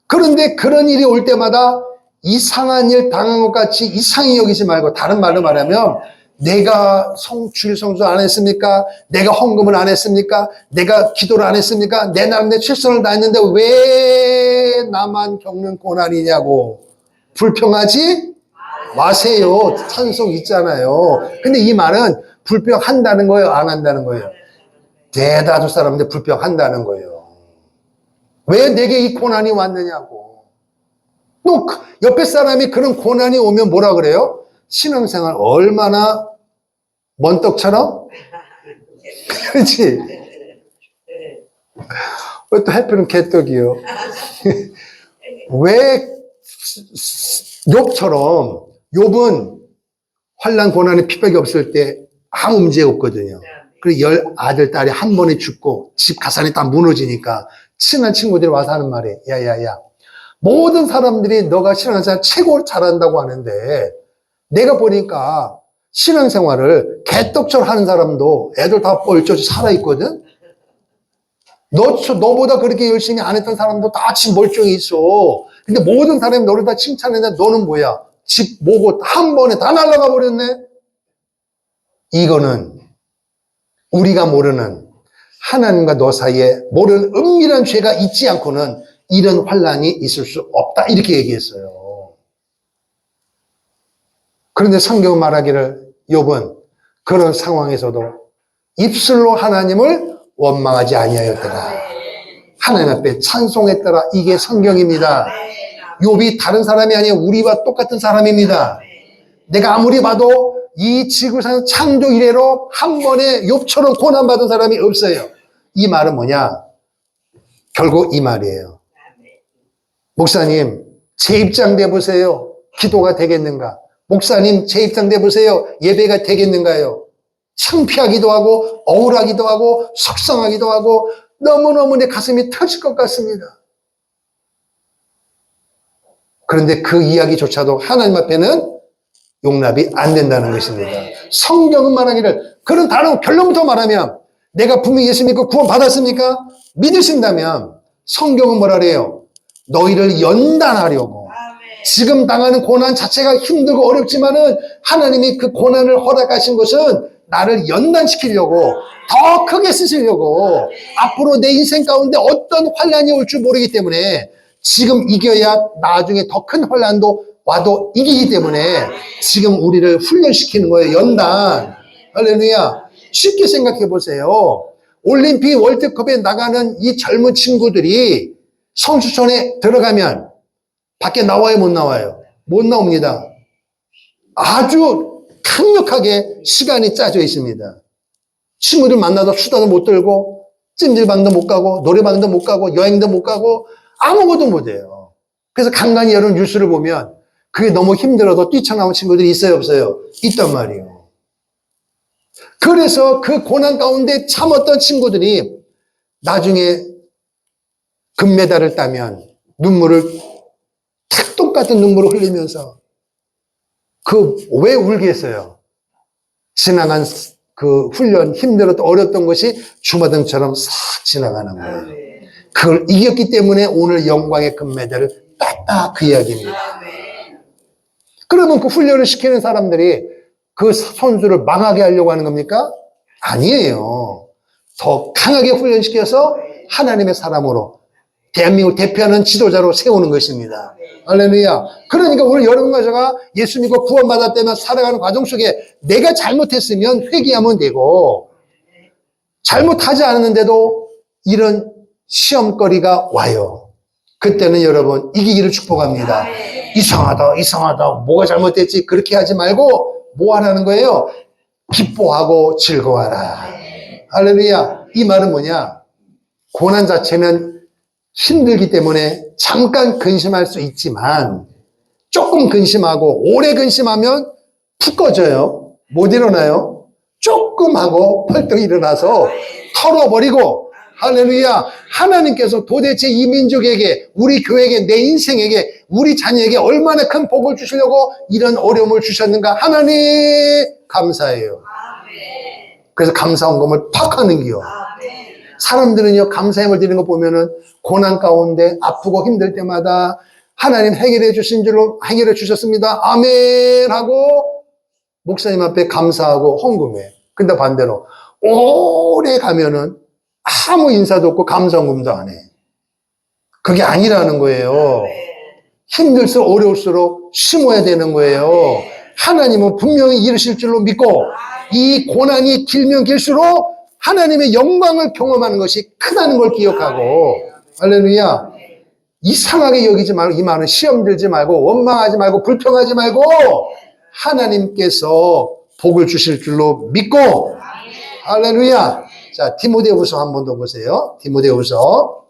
그런데 그런 일이 올 때마다 이상한 일 당한 것 같이 이상히 여기지 말고 다른 말로 말하면 내가 주일 성수 안 했습니까? 내가 헌금을 안 했습니까? 내가 기도를 안 했습니까? 내 나름대로 최선을 다했는데 왜 나만 겪는 고난이냐고 불평하지 마세요. 찬송 있잖아요. 근데 이 말은 불평한다는 거예요? 안 한다는 거예요? 대다수 사람들 불평한다는 거예요. 왜 내게 이 고난이 왔느냐고. 또 옆에 사람이 그런 고난이 오면 뭐라 그래요? 신앙생활 얼마나 먼 떡처럼? 그렇지? 왜 또 해피는 개떡이요? 왜 욥처럼 욥은 환난 고난에 핍박이 없을 때 아무 문제 없거든요. 그리고 10 아들 딸이 한 번에 죽고 집 가산이 다 무너지니까 친한 친구들이 와서 하는 말이 야야야 모든 사람들이 너가 신앙생활 최고 잘한다고 하는데 내가 보니까 신앙생활을 개떡처럼 하는 사람도 애들 다 뻘쩍이 살아있거든? 너보다 그렇게 열심히 안 했던 사람도 다 지금 멀쩡히 있어. 근데 모든 사람이 너를 다 칭찬했는데 너는 뭐야? 집, 뭐고 한 번에 다 날아가 버렸네? 이거는 우리가 모르는 하나님과 너 사이에 모르는 은밀한 죄가 있지 않고는 이런 환난이 있을 수 없다. 이렇게 얘기했어요. 그런데 성경은 말하기를 욥은 그런 상황에서도 입술로 하나님을 원망하지 아니하였더라. 하나님 앞에 찬송했더라. 이게 성경입니다. 욥이 다른 사람이 아니에요. 우리와 똑같은 사람입니다. 내가 아무리 봐도 이 지구상 창조 이래로 한 번에 욥처럼 고난받은 사람이 없어요. 이 말은 뭐냐? 결국 이 말이에요. 목사님, 제 입장 내보세요. 기도가 되겠는가? 목사님, 제 입장 내보세요. 예배가 되겠는가요? 창피하기도 하고 억울하기도 하고 속상하기도 하고 너무너무 내 가슴이 터질 것 같습니다. 그런데 그 이야기조차도 하나님 앞에는 용납이 안 된다는 것입니다. 성경은 말하기를, 그런 단어 결론부터 말하면, 내가 분명히 예수 믿고 구원 받았습니까? 믿으신다면 성경은 뭐라 그래요? 너희를 연단하려고. 지금 당하는 고난 자체가 힘들고 어렵지만은 하나님이 그 고난을 허락하신 것은 나를 연단시키려고, 더 크게 쓰시려고, 앞으로 내 인생 가운데 어떤 환란이 올 줄 모르기 때문에 지금 이겨야 나중에 더 큰 환란도 와도 이기기 때문에 지금 우리를 훈련시키는 거예요. 연단. 할렐루야. 쉽게 생각해 보세요. 올림픽 월드컵에 나가는 이 젊은 친구들이 선수촌에 들어가면 밖에 나와요, 못 나와요? 못 나옵니다. 아주 강력하게 시간이 짜져 있습니다. 친구들 만나도 수다도 못 들고, 찜질방도 못 가고, 노래방도 못 가고, 여행도 못 가고, 아무것도 못 해요. 그래서 간간히 여러 뉴스를 보면 그게 너무 힘들어도 뛰쳐나온 친구들이 있어요, 없어요? 있단 말이에요. 그래서 그 고난 가운데 참았던 친구들이 나중에 금메달을 따면 눈물을, 탁 똑같은 눈물을 흘리면서 왜 울겠어요? 지나간 그 훈련, 힘들었던, 어렸던 것이 주마등처럼 싹 지나가는 거예요. 그걸 이겼기 때문에 오늘 영광의 금메달을 땄다, 그 이야기입니다. 그러면 그 훈련을 시키는 사람들이 그 선수를 망하게 하려고 하는 겁니까? 아니에요. 더 강하게 훈련시켜서 하나님의 사람으로, 대한민국을 대표하는 지도자로 세우는 것입니다. 할렐루야. 그러니까 오늘 여러분과 제가 예수 믿고 구원받았다면 살아가는 과정 속에 내가 잘못했으면 회개하면 되고, 잘못하지 않았는데도 이런 시험거리가 와요. 그때는 여러분 이기기를 축복합니다. 이상하다, 뭐가 잘못됐지, 그렇게 하지 말고 뭐 하라는 거예요? 기뻐하고 즐거워하라. 할렐루야. 이 말은 뭐냐? 고난 자체는 힘들기 때문에 잠깐 근심할 수 있지만, 조금 근심하고 오래 근심하면 푹 꺼져요. 못 일어나요. 조금 하고 펄떡 일어나서 털어버리고, 할렐루야. 하나님께서 도대체 이 민족에게, 우리 교회에게, 내 인생에게, 우리 자녀에게 얼마나 큰 복을 주시려고 이런 어려움을 주셨는가. 하나님 감사해요. 그래서 감사 헌금을 팍 하는 기요. 사람들은요, 감사함을 드리는 거 보면은 고난 가운데 아프고 힘들 때마다 하나님 해결해 주신 줄로 해결해 주셨습니다, 아멘 하고 목사님 앞에 감사하고 헌금해. 근데 반대로 오래 가면은 아무 인사도 없고 감사 헌금도 안 해. 그게 아니라는 거예요. 힘들수록 어려울수록 심어야 되는 거예요. 하나님은 분명히 이루실 줄로 믿고, 이 고난이 길면 길수록 하나님의 영광을 경험하는 것이 크다는 걸 기억하고, 할렐루야. 이상하게 여기지 말고, 이 말은 시험 들지 말고, 원망하지 말고, 불평하지 말고, 하나님께서 복을 주실 줄로 믿고, 할렐루야. 자, 디모데후서 한 번 더 보세요. 디모데후서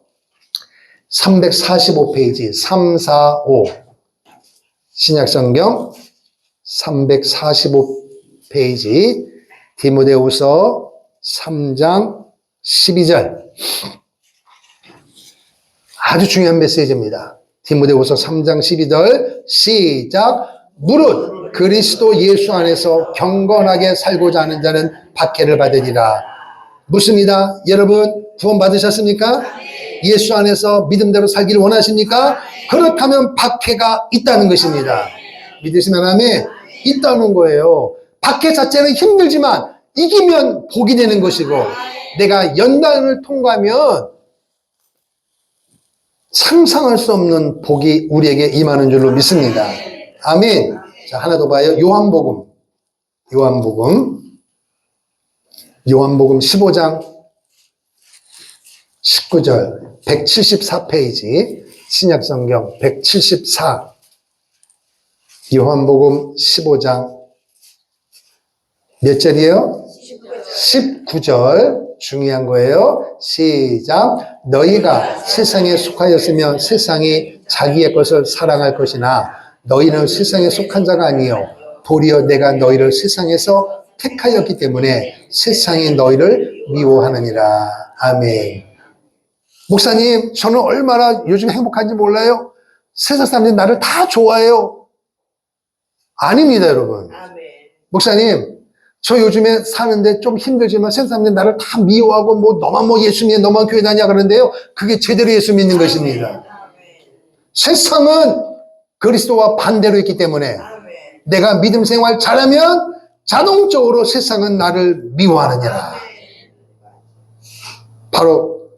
345페이지, 345. 신약성경 345페이지, 디모데후서 3장 12절. 아주 중요한 메시지입니다. 디모데후서 3장 12절 시작. 무릇 그리스도 예수 안에서 경건하게 살고자 하는 자는 박해를 받으리라. 묻습니다. 여러분 구원 받으셨습니까? 예수 안에서 믿음대로 살기를 원하십니까? 그렇다면 박해가 있다는 것입니다. 믿으시면 아멘. 있다는 거예요. 박해 자체는 힘들지만 이기면 복이 되는 것이고, 내가 연단을 통과하면 상상할 수 없는 복이 우리에게 임하는 줄로 믿습니다. 아멘. 자, 하나 더 봐요. 요한복음 15장 19절, 174페이지, 신약성경 174, 요한복음 15장 몇 절이에요? 19절. 중요한 거예요. 시작. 너희가 세상에 속하였으면 세상이 자기의 것을 사랑할 것이나 너희는 세상에 속한 자가 아니요 도리어 내가 너희를 세상에서 택하였기 때문에 세상이 너희를 미워하느니라. 아멘. 목사님, 저는 얼마나 요즘 행복한지 몰라요? 세상 사람들이 나를 다 좋아해요. 아닙니다, 여러분. 아멘. 목사님, 저 요즘에 사는데 좀 힘들지만 세상 사람들이 나를 다 미워하고 뭐 너만 뭐 예수 믿어, 너만 교회 다냐 그러는데요. 그게 제대로 예수 믿는 것입니다. 아멘. 세상은 그리스도와 반대로 있기 때문에 아멘. 내가 믿음 생활 잘하면 자동적으로 세상은 나를 미워하느니라. 바로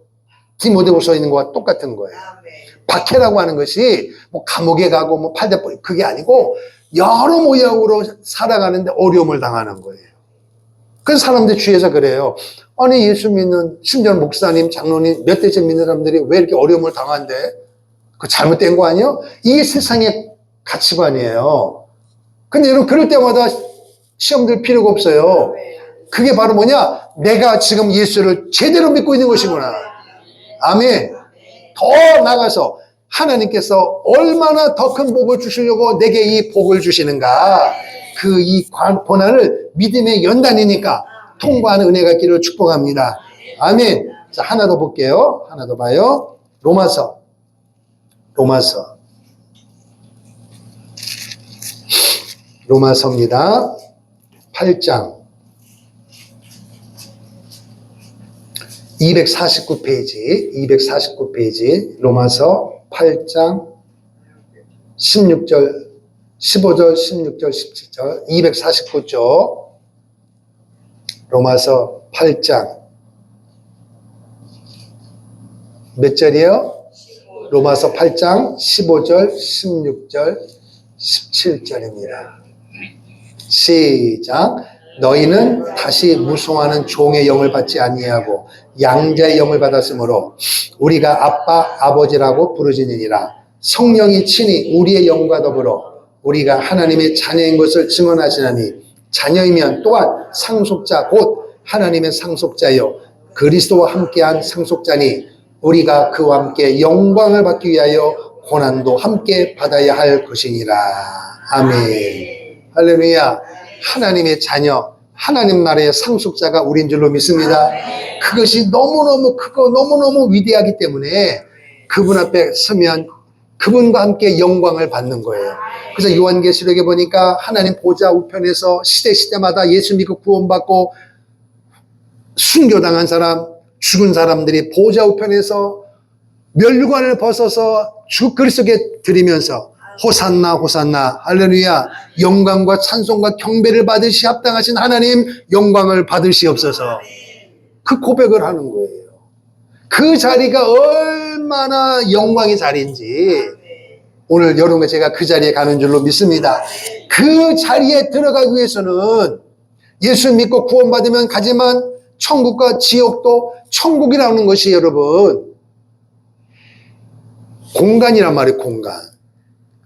디모데후서에 있는 것과 똑같은 거예요. 아멘. 박해라고 하는 것이 뭐 감옥에 가고 뭐 팔대포 그게 아니고 여러 모양으로 살아가는데 어려움을 당하는 거예요. 그래서 사람들 주위에서 그래요. 아니 예수 믿는 심지어 목사님, 장로님 몇 대째 믿는 사람들이 왜 이렇게 어려움을 당한대? 그 잘못된 거 아니에요? 이게 세상의 가치관이에요. 근데 여러분 그럴 때마다 시험 들 필요가 없어요. 그게 바로 뭐냐? 내가 지금 예수를 제대로 믿고 있는 것이구나. 아멘. 더 나가서 하나님께서 얼마나 더 큰 복을 주시려고 내게 이 복을 주시는가. 그 이 고난을 믿음의 연단이니까 통과하는 은혜가 있기를 축복합니다. 아멘. 자, 하나 더 볼게요. 하나 더 봐요. 로마서. 로마서입니다. 8장 249페이지 로마서 8장 16절 15절 16절 17절 249쪽 로마서 8장 몇 절이에요? 로마서 8장 15절 16절 17절입니다. 시작. 너희는 다시 무송하는 종의 영을 받지 아니하고 양자의 영을 받았으므로 우리가 아빠 아버지라고 부르짖으니라. 성령이 친히 우리의 영과 더불어 우리가 하나님의 자녀인 것을 증언하시나니 자녀이면 또한 상속자 곧 하나님의 상속자요 그리스도와 함께한 상속자니 우리가 그와 함께 영광을 받기 위하여 고난도 함께 받아야 할 것이니라. 아멘. 할렐루야. 하나님의 자녀, 하나님 나라의 상속자가 우리인 줄로 믿습니다. 그것이 너무너무 크고 너무너무 위대하기 때문에 그분 앞에 서면 그분과 함께 영광을 받는 거예요. 그래서 요한계시록에 보니까 하나님 보좌 우편에서 시대마다 예수 믿고 구원받고 순교당한 사람, 죽은 사람들이 보좌 우편에서 멸관을 벗어서 주 그리스도께 드리면서 호산나 호산나 할렐루야 영광과 찬송과 경배를 받으시 합당하신 하나님 영광을 받으시옵소서. 그 고백을 하는 거예요. 그 자리가 얼마나 영광의 자리인지 오늘 여러분과 제가 그 자리에 가는 줄로 믿습니다. 그 자리에 들어가기 위해서는 예수 믿고 구원받으면 가지만 천국과 지옥도 천국이라는 것이 여러분 공간이란 말이에요. 공간.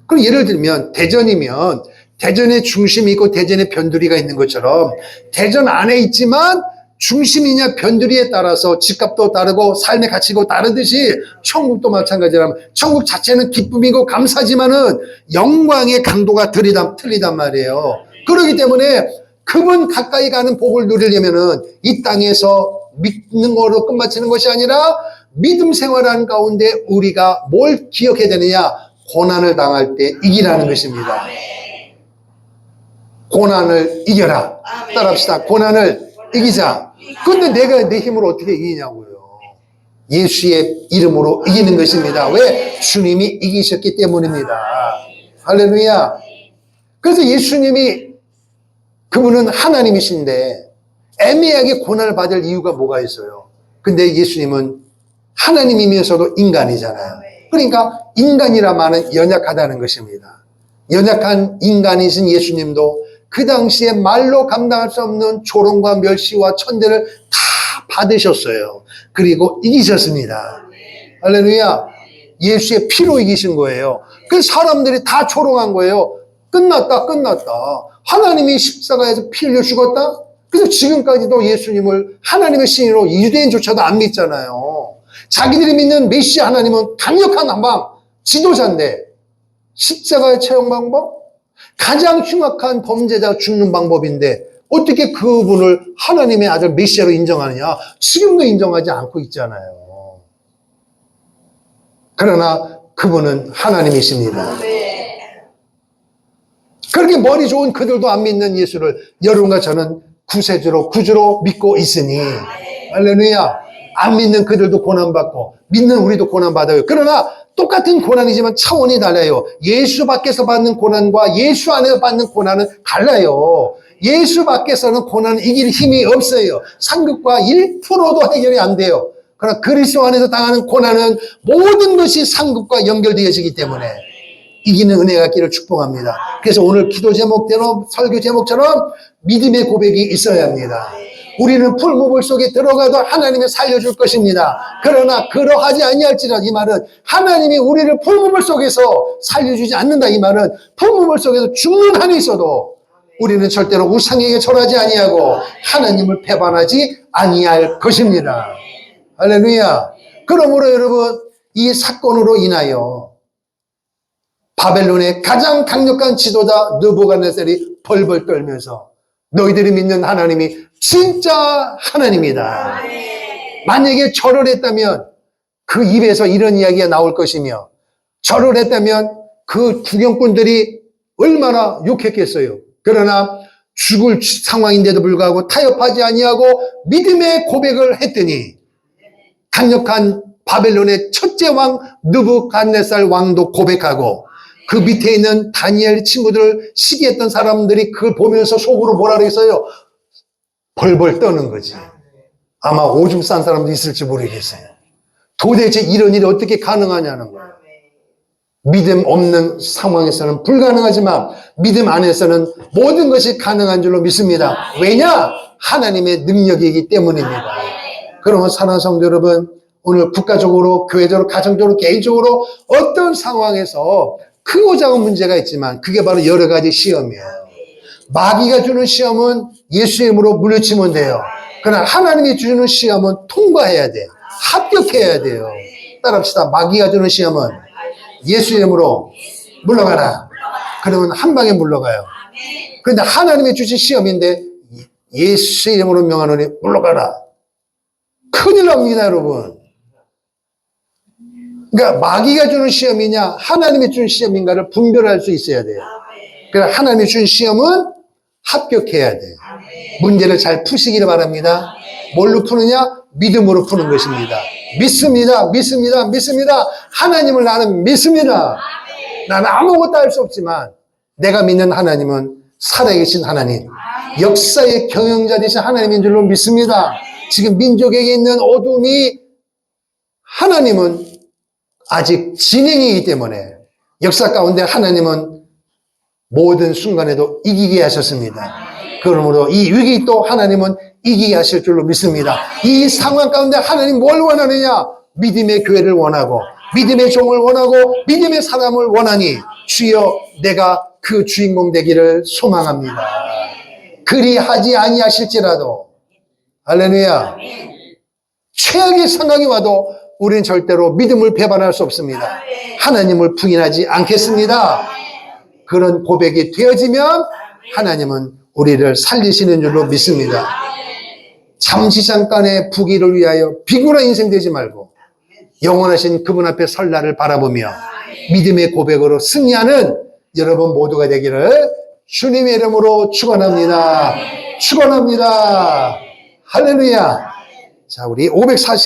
그럼 예를 들면 대전이면 대전의 중심이 있고 대전의 변두리가 있는 것처럼 대전 안에 있지만 중심이냐 변두리에 따라서 집값도 다르고 삶의 가치고 다르듯이 천국도 마찬가지라면 천국 자체는 기쁨이고 감사지만은 영광의 강도가 틀리단 말이에요. 그렇기 때문에 그분 가까이 가는 복을 누리려면은 이 땅에서 믿는 거로 끝마치는 것이 아니라 믿음 생활하는 가운데 우리가 뭘 기억해야 되느냐? 고난을 당할 때 이기라는 것입니다. 고난을 이겨라. 따라합시다. 고난을 이기자. 근데 내가 내 힘으로 어떻게 이기냐고요. 예수의 이름으로 이기는 것입니다. 왜? 주님이 이기셨기 때문입니다. 할렐루야. 그래서 예수님이 그분은 하나님이신데 애매하게 고난을 받을 이유가 뭐가 있어요? 근데 예수님은 하나님이면서도 인간이잖아요. 그러니까 인간이라 말은 연약하다는 것입니다. 연약한 인간이신 예수님도 그 당시에 말로 감당할 수 없는 조롱과 멸시와 천대를 다 받으셨어요. 그리고 이기셨습니다. 할렐루야. 예수의 피로 이기신 거예요. 그 사람들이 다 조롱한 거예요. 끝났다. 하나님이 십자가에서 피 흘려 죽었다? 그래서 지금까지도 예수님을 하나님의 신으로 유대인조차도 안 믿잖아요. 자기들이 믿는 메시아 하나님은 강력한 한방 지도자인데 십자가의 처형 방법? 가장 흉악한 범죄자 죽는 방법인데 어떻게 그분을 하나님의 아들 메시아로 인정하느냐? 지금도 인정하지 않고 있잖아요. 그러나 그분은 하나님이십니다. 그렇게 머리 좋은 그들도 안 믿는 예수를 여러분과 저는 구주로 믿고 있으니, 할렐루야. 안 믿는 그들도 고난받고 믿는 우리도 고난받아요. 그러나 똑같은 고난이지만 차원이 달라요. 예수 밖에서 받는 고난과 예수 안에서 받는 고난은 달라요. 예수 밖에서는 고난을 이길 힘이 없어요. 상급과 1%도 해결이 안 돼요. 그러나 그리스도 안에서 당하는 고난은 모든 것이 상급과 연결되어지기 때문에 이기는 은혜가 있기를 축복합니다. 그래서 오늘 기도 제목대로 설교 제목처럼 믿음의 고백이 있어야 합니다. 우리는 풀무불 속에 들어가도 하나님이 살려줄 것입니다. 그러나 그러하지 아니할지라도, 이 말은 하나님이 우리를 풀무불 속에서 살려주지 않는다. 이 말은 풀무불 속에서 죽는 한이 있어도 우리는 절대로 우상에게 절하지 아니하고 하나님을 배반하지 아니할 것입니다. 할렐루야. 그러므로 여러분, 이 사건으로 인하여 바벨론의 가장 강력한 지도자 느부갓네살이 벌벌 떨면서 너희들이 믿는 하나님이 진짜 하나님이다. 만약에 절을 했다면 그 입에서 이런 이야기가 나올 것이며, 절을 했다면 그 구경꾼들이 얼마나 욕했겠어요. 그러나 죽을 상황인데도 불구하고 타협하지 아니하고 믿음의 고백을 했더니 강력한 바벨론의 첫째 왕 느부갓네살 왕도 고백하고, 그 밑에 있는 다니엘 친구들 시기했던 사람들이 그걸 보면서 속으로 뭐라 그랬어요? 벌벌 떠는 거지. 아마 오줌 싼 사람도 있을지 모르겠어요. 도대체 이런 일이 어떻게 가능하냐는 거예요. 믿음 없는 상황에서는 불가능하지만 믿음 안에서는 모든 것이 가능한 줄로 믿습니다. 왜냐? 하나님의 능력이기 때문입니다. 그러면 사랑하는 성도 여러분, 오늘 국가적으로, 교회적으로, 가정적으로, 개인적으로 어떤 상황에서 크고 작은 문제가 있지만 그게 바로 여러 가지 시험이에요. 마귀가 주는 시험은 예수의 이름으로 물리치면 돼요. 그러나 하나님이 주는 시험은 통과해야 돼요. 합격해야 돼요. 따라합시다. 마귀가 주는 시험은 예수의 이름으로 물러가라. 그러면 한 방에 물러가요. 그런데 하나님이 주신 시험인데 예수의 이름으로 명하노니 물러가라. 큰일 납니다, 여러분. 그러니까 마귀가 주는 시험이냐 하나님이 주는 시험인가를 분별할 수 있어야 돼요. 그러니까 하나님이 주는 시험은 합격해야 돼요. 문제를 잘 푸시기를 바랍니다. 뭘로 푸느냐? 믿음으로 푸는 것입니다. 믿습니다. 하나님을 나는 믿습니다. 나는 아무것도 할 수 없지만 내가 믿는 하나님은 살아계신 하나님, 역사의 경영자 되신 하나님인 줄로 믿습니다. 지금 민족에게 있는 어둠이 하나님은 아직 진행이기 때문에 역사 가운데 하나님은 모든 순간에도 이기게 하셨습니다. 그러므로 이 위기 또 하나님은 이기게 하실 줄로 믿습니다. 이 상황 가운데 하나님 뭘 원하느냐? 믿음의 교회를 원하고 믿음의 종을 원하고 믿음의 사람을 원하니 주여 내가 그 주인공 되기를 소망합니다. 그리하지 아니하실지라도, 할렐루야, 최악의 상황이 와도 우리는 절대로 믿음을 배반할 수 없습니다. 하나님을 부인하지 않겠습니다. 그런 고백이 되어지면 하나님은 우리를 살리시는 줄로 믿습니다. 잠시 잠깐의 부귀를 위하여 비굴한 인생 되지 말고 영원하신 그분 앞에 설 날을 바라보며 믿음의 고백으로 승리하는 여러분 모두가 되기를 주님의 이름으로 축원합니다. 축원합니다. 할렐루야. 자, 우리 540